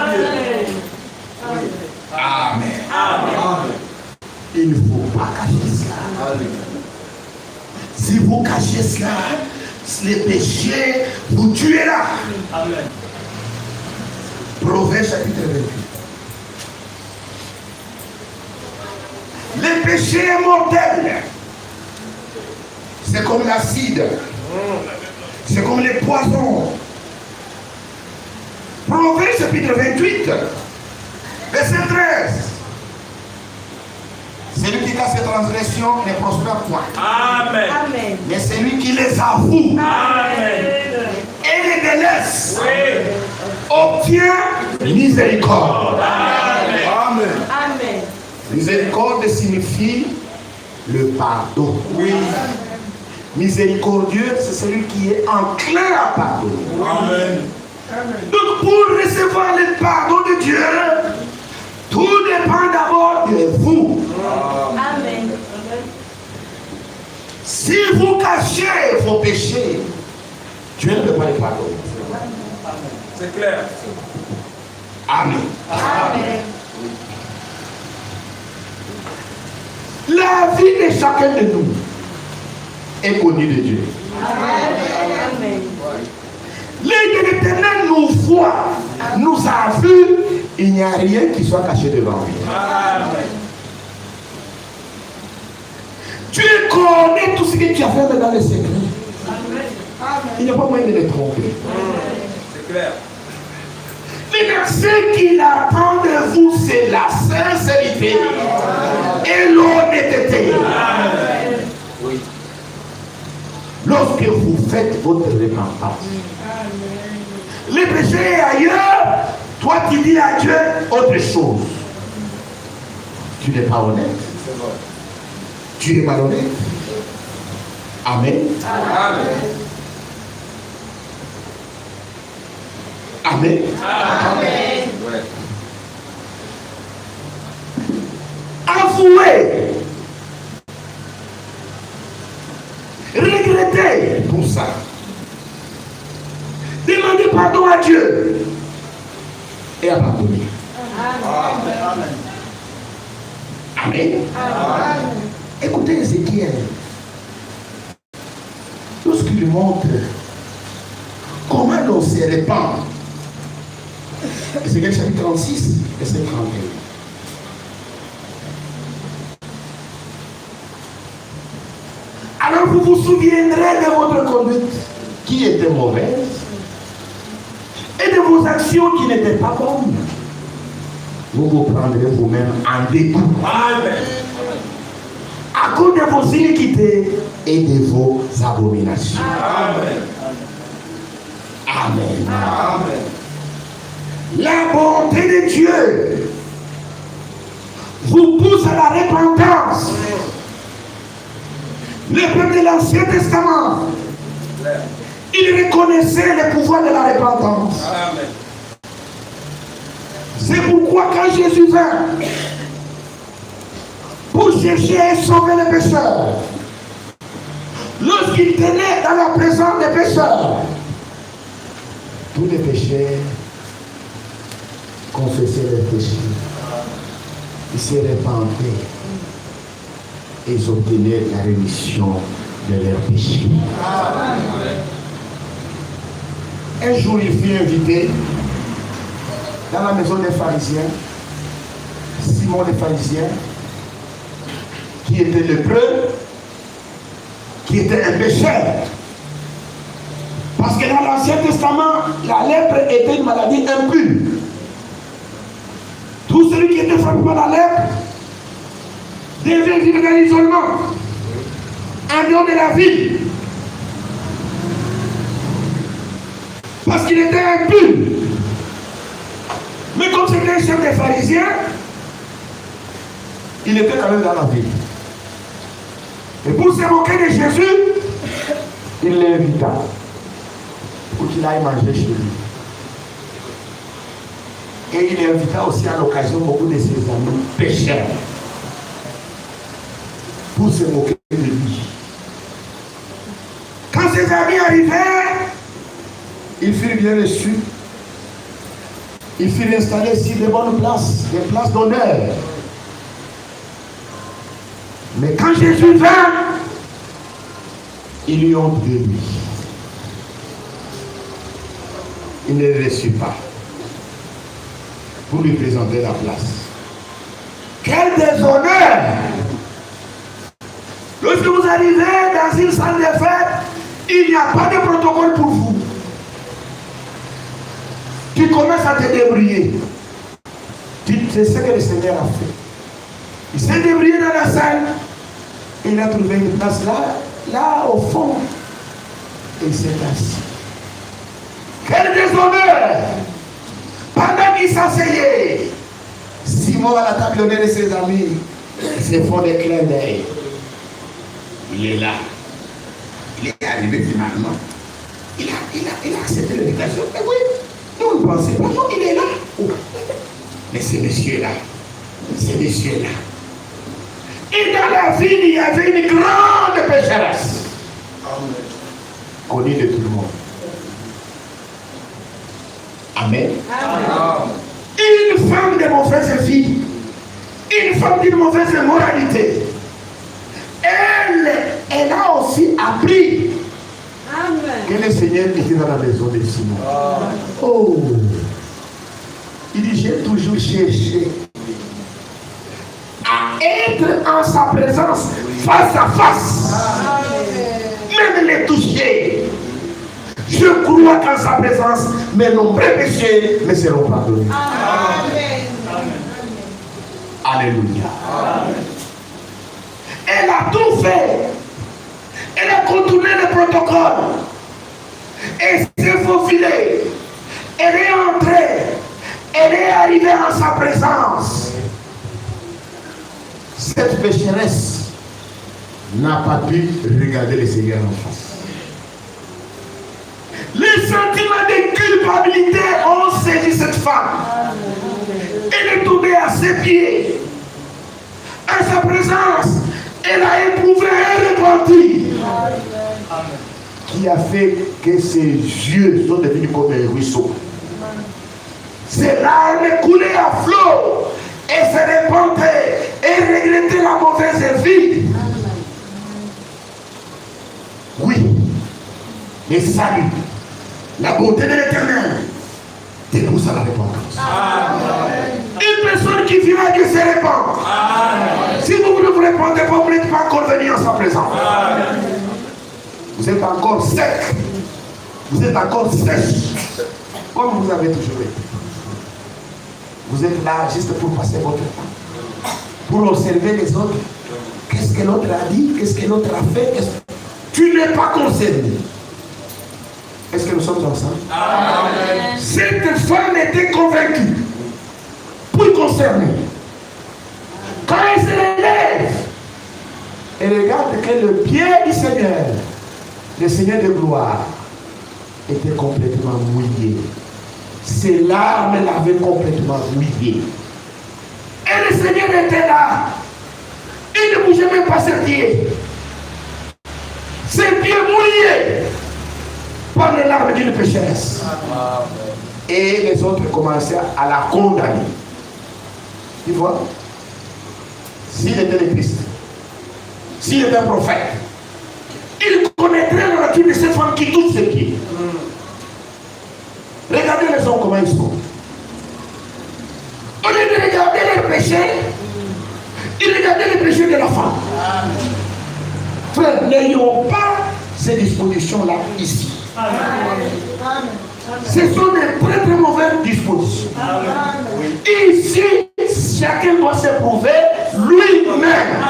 Il ne faut pas cacher cela. Si vous cachez cela, les péchés vous tueront. Proverbe chapitre 28. Le péché est mortel. C'est comme l'acide. C'est comme les poisons. Proverbe chapitre 28, verset 13. Celui qui casse ses transgressions ne prospère point. Amen. Amen. Mais celui qui les avoue Amen. et les délaisse Oui. obtient miséricorde. Amen. Amen. Miséricorde signifie le pardon. Oui. Miséricordieux, c'est celui qui est enclin à pardonner. Amen. Donc pour recevoir le pardon de Dieu, tout dépend d'abord de vous. Amen. Si vous cachez vos péchés, Dieu ne peut pas les pardonner. C'est clair. Amen. Amen. La vie de chacun de nous est connue de Dieu. Amen. L'œil de l'Éternel nous voit, nous a vus, il n'y a rien qui soit caché devant lui. Amen. Dieu connaît tout ce que tu as fait dans les secrets. Il n'y a pas moyen de les tromper. C'est clair. Maintenant, ce qu'il attend de vous, c'est la sincérité et l'honnêteté. Oui. Lorsque vous faites votre repentance, le péché est ailleurs, toi tu dis à Dieu autre chose. Tu n'es pas honnête. Tu es malhonnête. Amen. Amen. Amen. Amen. Ouais. Avouez. Regrettez pour ça. Demandez pardon à Dieu. Et à pardonner. Amen. Amen. Écoutez Ézéchiel. Lorsqu'il montre comment l'on se répand. Ézéchiel chapitre 36, verset 31. Alors vous vous souviendrez de votre conduite qui était mauvaise et de vos actions qui n'étaient pas bonnes. Vous vous prendrez vous-même en dégoût Amen. à cause de vos iniquités et de vos abominations. Amen. Amen. Amen. La bonté de Dieu vous pousse à la repentance. Le peuple de l'Ancien Testament, il reconnaissait le pouvoir de la repentance. Amen. C'est pourquoi quand Jésus vint pour chercher et sauver les pécheurs, lorsqu'il tenait dans la présence des pécheurs, tous les pécheurs confessaient leurs péchés. Ils se repentaient et ils obtenaient la rémission de leurs péchés. Un jour, il fut invité dans la maison des pharisiens, Simon le pharisien, qui était lépreux, qui était un pécheur. Parce que dans l'Ancien Testament, la lèpre était une maladie impure. Tout celui qui était frappé par la lèpre devait vivre dans l'isolement, en dehors de la ville. Parce qu'il était impur. Mais comme c'était un chef des pharisiens, il était quand même dans la ville. Et pour se moquer de Jésus, il l'invita pour qu'il aille manger chez lui. Et il invita aussi à l'occasion beaucoup de ses amis pécheurs pour se moquer de lui. Quand ses amis arrivèrent, ils furent bien reçus. Ils furent installés sur des bonnes places, des places d'honneur. Mais quand Jésus vint, ils lui ont dit de lui. Il ne le reçut pas. pour lui présenter la place. Quel déshonneur! Lorsque vous arrivez dans une salle de fête, il n'y a pas de protocole pour vous. Tu commences à te débrouiller. Tu sais ce que le Seigneur a fait. Il s'est débrouillé dans la salle. Il a trouvé une place là au fond. Et il s'est assis. Quel déshonneur! Pendant qu'il s'asseyait, Simon à la table de ses amis, ils se font des clins d'œil. Il est là. Il est arrivé finalement. Il a accepté l'invitation. Mais oui, nous ne pensons pas. Non, il est là. Oh. Mais ce monsieur-là, Et dans la ville, il y avait une grande pécheresse. Connue de tout le monde. Amen. Amen. Une femme de mauvaise vie, une femme d'une mauvaise moralité, elle a aussi appris Amen. que le Seigneur était dans la maison de Simon. Oh, il dit, j'ai toujours cherché à être en sa présence face à face, même les toucher. Je crois qu'en sa présence, mes nombreux péchés me seront pardonnés. Amen. Alléluia. Elle a tout fait. Elle a contourné le protocole. Elle s'est faufilée. Elle est entrée. Elle est arrivée en sa présence. Cette pécheresse n'a pas pu regarder le Seigneur en face. Les sentiments de culpabilité ont saisi cette femme. Elle est tombée à ses pieds. À sa présence, elle a éprouvé un repenti qui a fait que ses yeux sont devenus comme un ruisseau. Ses larmes coulaient à flot et se repentait et regrettait la mauvaise vie. Oui, le salut, la bonté de l'Éternel te pousse à la repentance. Une personne qui vient de se répandre. Si vous ne vous répandez pas, vous n'êtes pas encore venu en sa présence. Vous êtes encore sec. Vous êtes encore sèche. Comme vous avez toujours été. Vous êtes là juste pour passer votre temps. Pour observer les autres. Qu'est-ce que l'autre a dit? Qu'est-ce que l'autre a fait? Tu n'es pas concerné. Est-ce que nous sommes ensemble? Amen. Cette femme était convaincue. Puis concernée. Quand elle se lève, elle regarde que le pied du Seigneur, le Seigneur de gloire, était complètement mouillé. Ses larmes l'avaient complètement mouillé. Et le Seigneur était là. Il ne bougeait même pas ses pieds. Ses pieds mouillés par les larmes d'une pécheresse. Et les autres commençaient à la condamner. Tu vois? S'il était le Christ, s'il était un prophète, il connaîtrait la nature de cette femme qui touche ses pieds. Regardez les hommes comment ils sont. Au lieu de regarder les péchés, il regardait les péchés de la femme. Frère, n'ayons pas ces dispositions-là ici. Ce sont des très très mauvaises dispositions. Ici, chacun doit se prouver lui-même.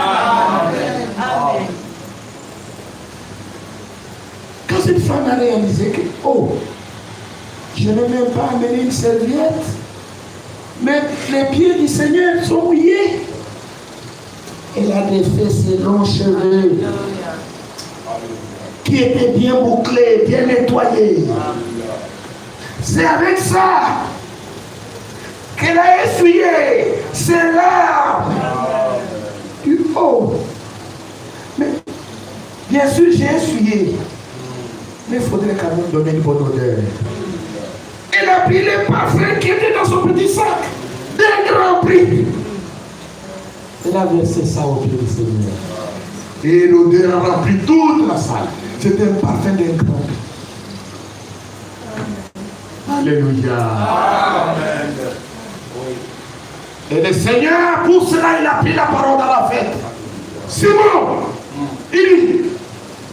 Quand cette femme a réalisé que, oh, je n'ai même pas amené une serviette, mais les pieds du Seigneur sont mouillés. Elle a défait ses longs cheveux qui étaient bien bouclés, bien nettoyés. C'est avec ça qu'elle a essuyé ses larmes. Oh, mais bien sûr j'ai essuyé, mais il faudrait quand même donner une bonne odeur. Elle a pris les parfums qui étaient dans son petit sac d'un grand prix. Elle a versé ça au pied du Seigneur. Et l'odeur a rempli toute la salle. C'était un parfum d'un grand prix. Alléluia. Amen. Et le Seigneur, pour cela, il a pris la parole dans la fête. Simon, il dit,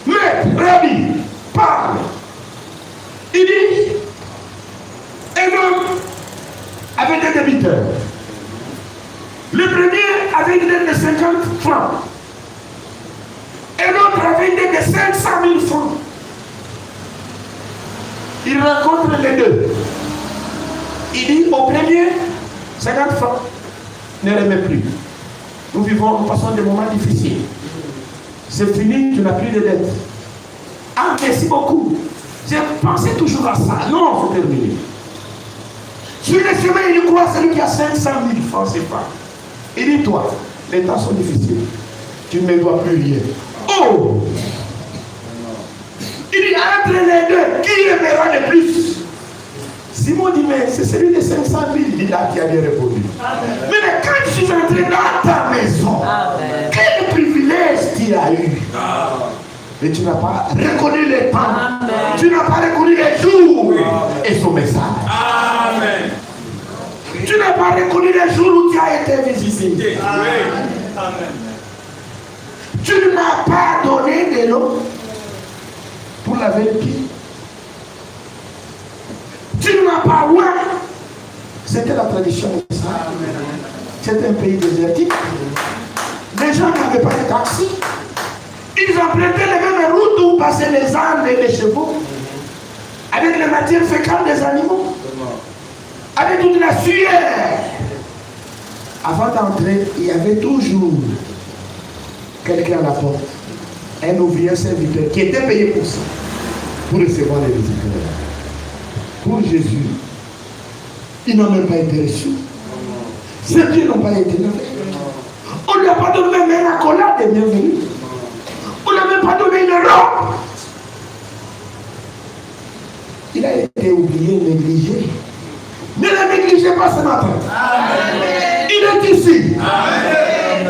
Maître, Rabbi, parle. Il dit, un homme avait des débiteurs. Le premier avait une dette de 50 francs. Et l'autre avait une dette de 500 000 francs. Il rencontre les deux. Il dit au premier, 50 francs, ne remet plus. Nous vivons, nous passons des moments difficiles. C'est fini, tu n'as plus de dette. Ah, merci beaucoup. J'ai pensé toujours à ça. Non, il faut terminer. Sur le chemin, il croit celui qui a 500 000 francs, c'est pas. Il dit, toi, les temps sont difficiles. Tu ne me dois plus rien. Oh! Il dit, entre les deux, qui aimera le plus? Simon dit, mais c'est celui de 500 000. Il dit, là, qui a bien répondu. Amen. Mais quand je suis entré dans ta maison, amen, quel privilège tu as eu? Mais tu n'as pas reconnu les temps. Amen. Tu n'as pas reconnu les jours et son message. Amen. Tu n'as pas reconnu les jours où tu as été visité. Amen. Amen. Tu ne m'as pas donné de l'eau pour laver le pied. Tu ne m'as pas oint. C'était la tradition de ça. C'était un pays désertique. Les gens n'avaient pas de taxi. Ils empruntaient les mêmes routes où passaient les ânes et les chevaux, avec les matières fécales des animaux, avec toute la sueur. Avant d'entrer, il y avait toujours quelqu'un à la porte, un ouvrier serviteur qui était payé pour ça, pour recevoir les visiteurs. Pour Jésus, ils n'ont même pas été reçus. Ces pieds n'ont pas été levés. On ne lui a pas donné même un accolade de bienvenue. On ne lui a même pas donné une robe. Il a été oublié, négligé. Ne le négligez pas ce matin. Amen. Il est ici. Amen.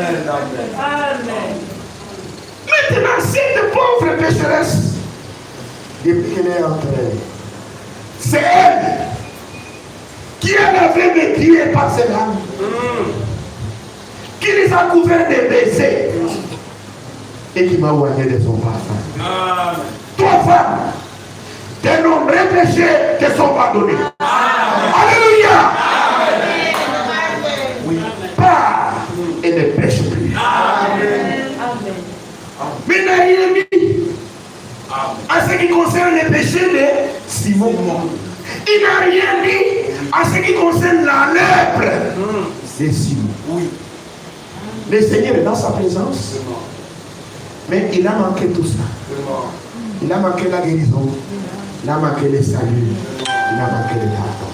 Amen. Maintenant, cette pauvre pécheresse, depuis qu'elle est entrée, c'est elle qui a lavé mes pieds par ses larmes, qui les a couverts de baisers et qui m'a oigné de son parfum. Toi, femme, tes nombreux péchés te sont pardonnés. Alléluia. Oui, pars et ne pêche plus. Maintenant, il est mis en ce qui concerne les péchés de Simon. Il n'a rien dit en ce qui concerne la lèpre de Simon. Oui. Le Seigneur est dans sa présence, mais il a manqué tout ça. Il a manqué la guérison, il a manqué le salut, il a manqué le pardon.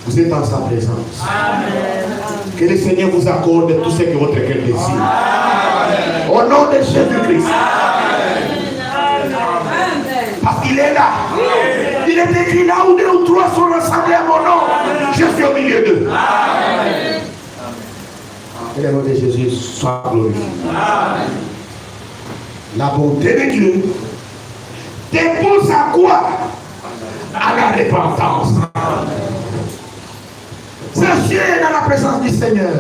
Vous êtes dans sa présence. Amen. Que le Seigneur vous accorde tout ce que votre cœur désire. Au nom de Jésus-Christ. Parce qu'il est là. Il est écrit là où 2 ou 3 sont rassemblés à mon nom. Je suis au milieu d'eux. Que le nom de Jésus soit glorifié. La bonté de Dieu te pousse à quoi? À la repentance. Sachez dans la présence du Seigneur,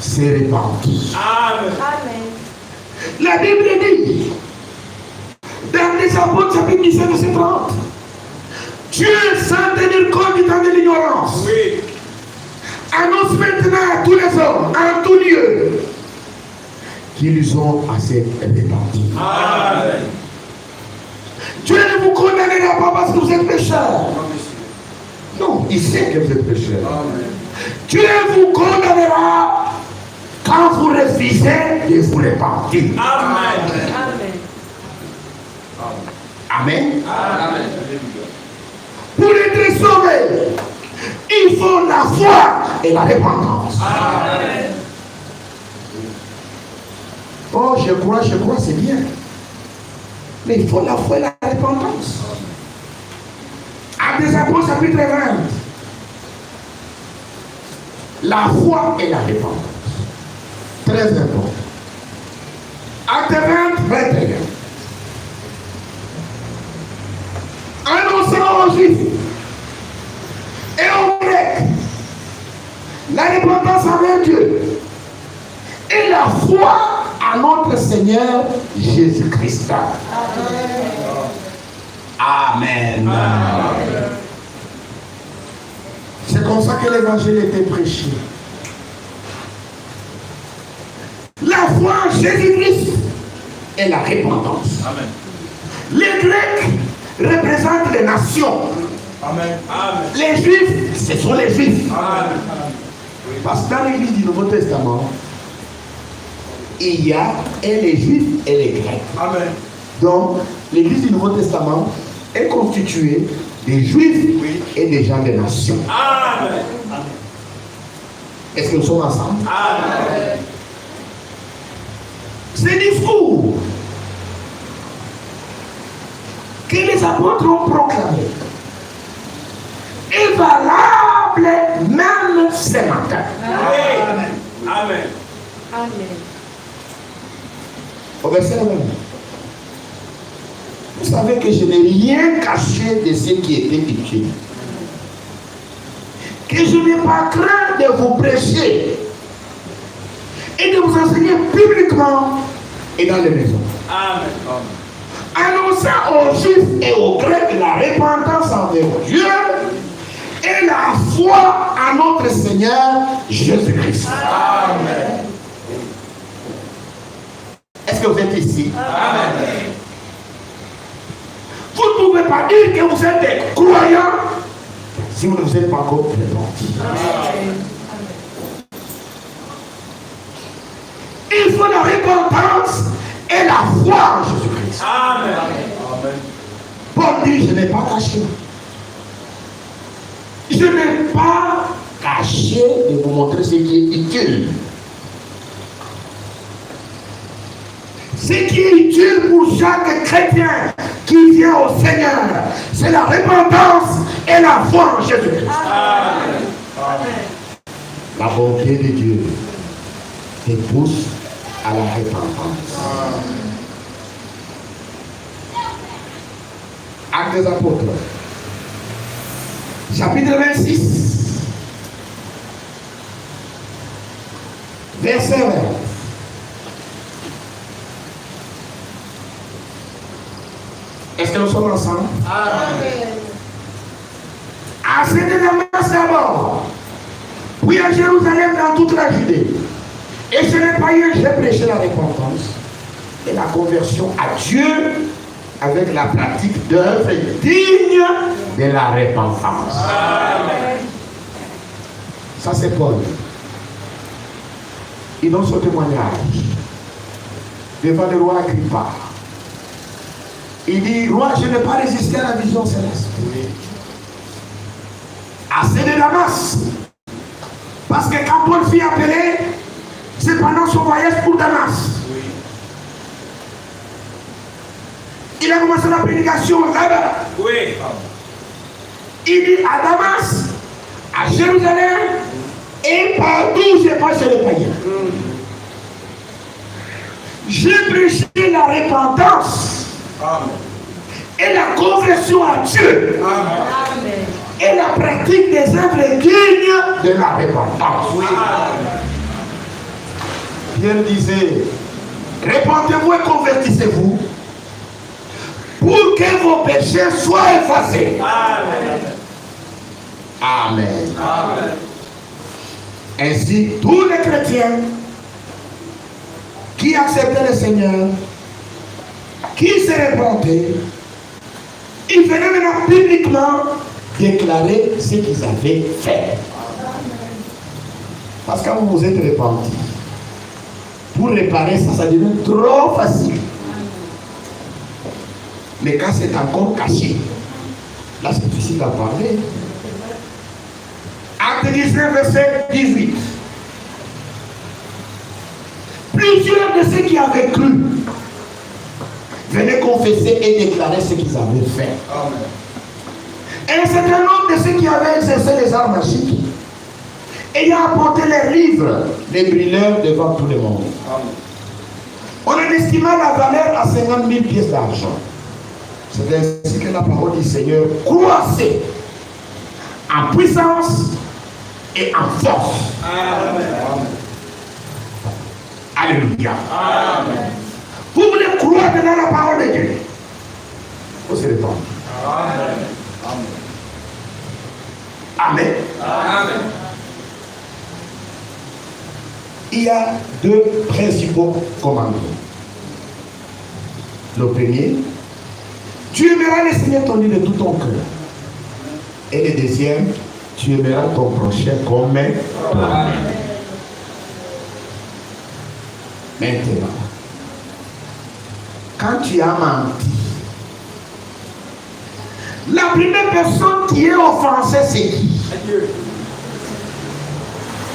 c'est répandu. Amen. La Bible dit, dans les Apôtres, chapitre 17, verset 30, Dieu, sans tenir compte du temps de l'ignorance, oui, annonce maintenant à tous les hommes, en tout lieu, qu'ils ont assez répandu. Amen. Dieu ne vous condamnera pas parce que vous êtes pécheurs. Non, il sait que vous êtes pécheurs. Dieu vous condamnera quand vous refusez de vous repentir. Amen. Amen. Amen. Pour être sauvé, il faut la foi et la repentance. Amen. Oh, je crois, c'est bien. Mais il faut la foi et la repentance. Actes des Apôtres, chapitre 20. La foi et la repentance. Très important. Actes 20, 21. Annonçant aux Juifs et aux Grecs la repentance repentance envers Dieu et la foi à notre Seigneur Jésus-Christ. Amen. C'est comme ça que l'évangile était prêché. La foi en Jésus-Christ et la repentance. Amen. Les Grecs représentent les nations. Amen. Amen. Les Juifs, ce sont les Juifs. Amen. Parce que dans l'Église du Nouveau Testament, il y a et les Juifs et les Grecs. Amen. Donc, l'Église du Nouveau Testament est constituée des Juifs et des gens des nations. Amen. Est-ce que nous sommes ensemble? Amen. Ces discours que les apôtres ont proclamés est valable même ce matin. Amen. Amen. Amen. Au verset 9. Vous savez que je n'ai rien caché de ce qui était utile. Que je n'ai pas craint de vous prêcher et de vous enseigner publiquement et dans les maisons. Amen. Annonçant aux Juifs et aux Grecs la repentance envers Dieu et la foi à notre Seigneur Jésus-Christ. Amen. Est-ce que vous êtes ici? Amen. Vous ne pouvez pas dire que vous êtes des croyants si vous ne vous êtes pas encore repentis. Il faut la repentance et la foi en Jésus-Christ. Amen. Amen. Paul dit, je n'ai pas caché. Je n'ai pas caché de vous montrer ce qui est utile. Ce qui est utile pour chaque chrétien qui vient au Seigneur, c'est la repentance et la foi en Jésus-Christ. Amen. La bonté de Dieu te pousse à la repentance. Actes des Apôtres, chapitre 26, verset 20. Est-ce que nous sommes ensemble? Amen. À Damas d'abord, puis à Jérusalem dans toute la Judée. Et ce n'est pas eu, j'ai prêché la repentance et la conversion à Dieu avec la pratique d'œuvres dignes de la repentance. Amen. Ça c'est Paul. Il donne son témoignage devant le roi Agrippa. Il dit, roi, je n'ai pas résisté à la vision céleste. Assez de Damas. Parce que quand Paul fut appelé, c'est pendant son voyage pour Damas. Il a commencé la prédication là-bas. Oui. Il dit à Damas, à Jérusalem, et partout je passe chez les païens. J'ai prêché la repentance. Amen. Et la conversion à Dieu. Amen. Et la pratique des œuvres dignes de la repentance. Amen. Pierre disait, répentez-vous et convertissez-vous pour que vos péchés soient effacés. Amen. Amen. Amen. Ainsi, tous les chrétiens qui acceptaient le Seigneur, qui se répandaient, ils venaient maintenant publiquement déclarer ce qu'ils avaient fait. Parce que quand vous vous êtes repentis, pour réparer ça, ça devient trop facile. Mais quand c'est encore caché, là c'est difficile à parler. Acte 19, verset 18. Plusieurs de ceux qui avaient cru venaient confesser et déclarer ce qu'ils avaient fait. Amen. Et un certain nombre de ceux qui avaient exercé les arts magiques, ayant apporté les livres, les brûleurs devant tout le monde. Amen. On en estima la valeur à 50 000 pièces d'argent. C'est ainsi que la parole du Seigneur croissait en puissance et en force. Alléluia. Vous voulez croire dans la parole de Dieu? Vous se répondre. Amen. Il y a deux principaux commandements. Le premier, tu aimeras le Seigneur ton Dieu de tout ton cœur. Et le deuxième, tu aimeras ton prochain comme toi-même. Maintenant, quand tu as menti, la première personne qui est offensée, c'est qui?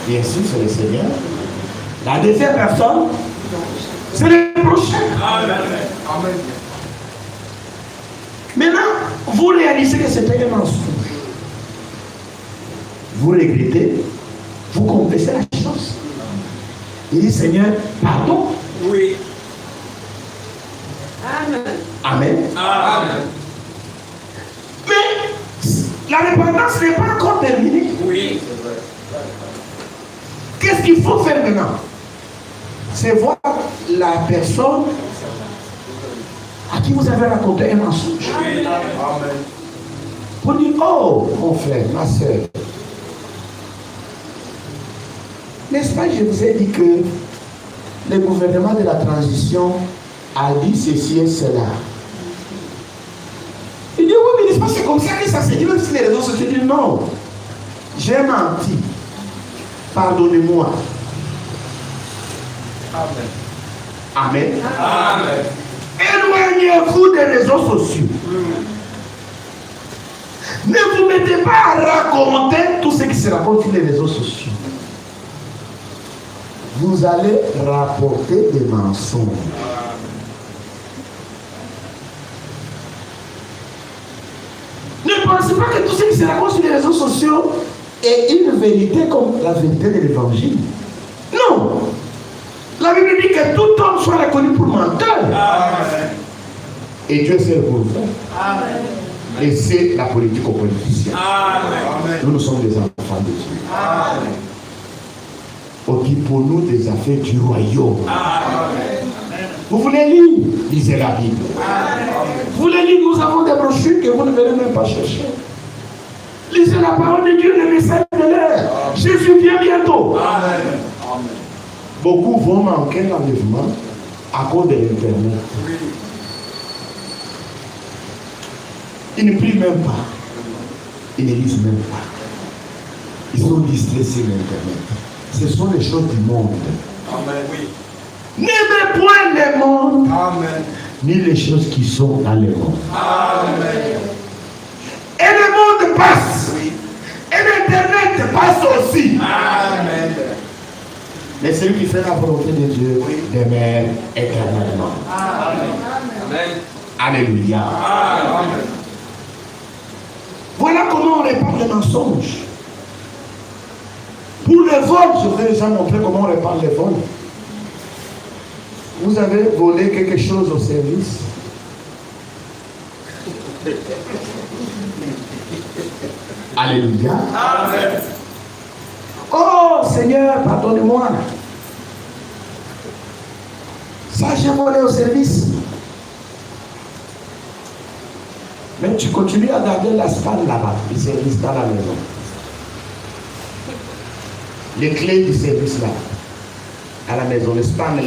Bien sûr, c'est le Seigneur. La deuxième personne, c'est le prochain. Amen. Maintenant, vous réalisez que c'était un mensonge. Vous regrettez, vous confessez la chose. Il dit, Seigneur, pardon. Oui. Amen. Mais la repentance n'est pas encore terminée. Oui. Qu'est-ce qu'il faut faire maintenant? C'est voir la personne à qui vous avez raconté un mensonge. Pour dire, oh, mon frère, ma soeur, n'est-ce pas, je vous ai dit que le gouvernement de la transition a dit ceci et cela. Il dit, oui, mais n'est-ce pas, c'est comme ça que ça s'est dit, même si les réseaux sociaux disent non. J'ai menti. Pardonnez-moi. Amen. Éloignez-vous des réseaux sociaux. Ne vous mettez pas à raconter tout ce qui se raconte sur les réseaux sociaux. Vous allez rapporter des mensonges. Ne pensez pas que tout ce qui se raconte sur les réseaux sociaux est une vérité comme la vérité de l'évangile. Non. La Bible dit que tout homme soit reconnu pour menteur. Amen. Et Dieu sait le pour le faire. Laissez la politique aux politiciens. Amen. Nous sommes des enfants de Dieu. Amen. Occupons-nous des affaires du royaume. Amen. Vous voulez lire? Lisez la Bible. Amen. Vous voulez lire? Nous avons des brochures que vous ne verrez même pas chercher. Lisez la parole de Dieu, le message de l'air. Jésus vient bientôt. Amen. Beaucoup vont manquer l'enlèvement à cause de l'Internet. Ils ne prient même pas. Ils ne lisent même pas. Ils sont distraits sur l'Internet. Ce sont les choses du monde. Amen. Oui. N'aimez point le monde. Amen. Ni les choses qui sont dans le monde. Amen. Et le monde passe. Oui. Et l'Internet passe aussi. Amen. Mais celui qui fait la volonté de Dieu demeure éternellement. Amen. Alléluia. Amen. Voilà comment on répare les mensonges. Pour le vol, je vais déjà montrer comment on répare les vols. Vous avez volé quelque chose au service. Alléluia. Amen. Oh Seigneur, pardonnez-moi. Ça, j'ai volé au service. Mais tu continues à garder la span là-bas, du service dans la maison. Les clés du service là, à la maison, le span,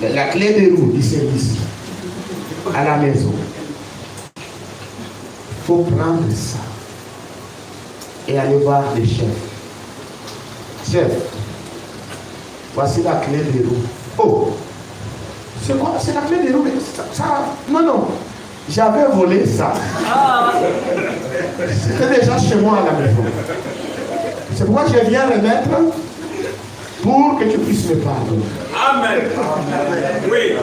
la clé de roue du service, à la maison. Il faut prendre ça et aller voir les chefs. Chef, voici la clé de roue. Oh, c'est quoi? C'est la clé de roue. Non, j'avais volé ça. C'était déjà chez moi à la maison. C'est pourquoi je viens remettre pour que tu puisses me pardonner. Amen. Oui.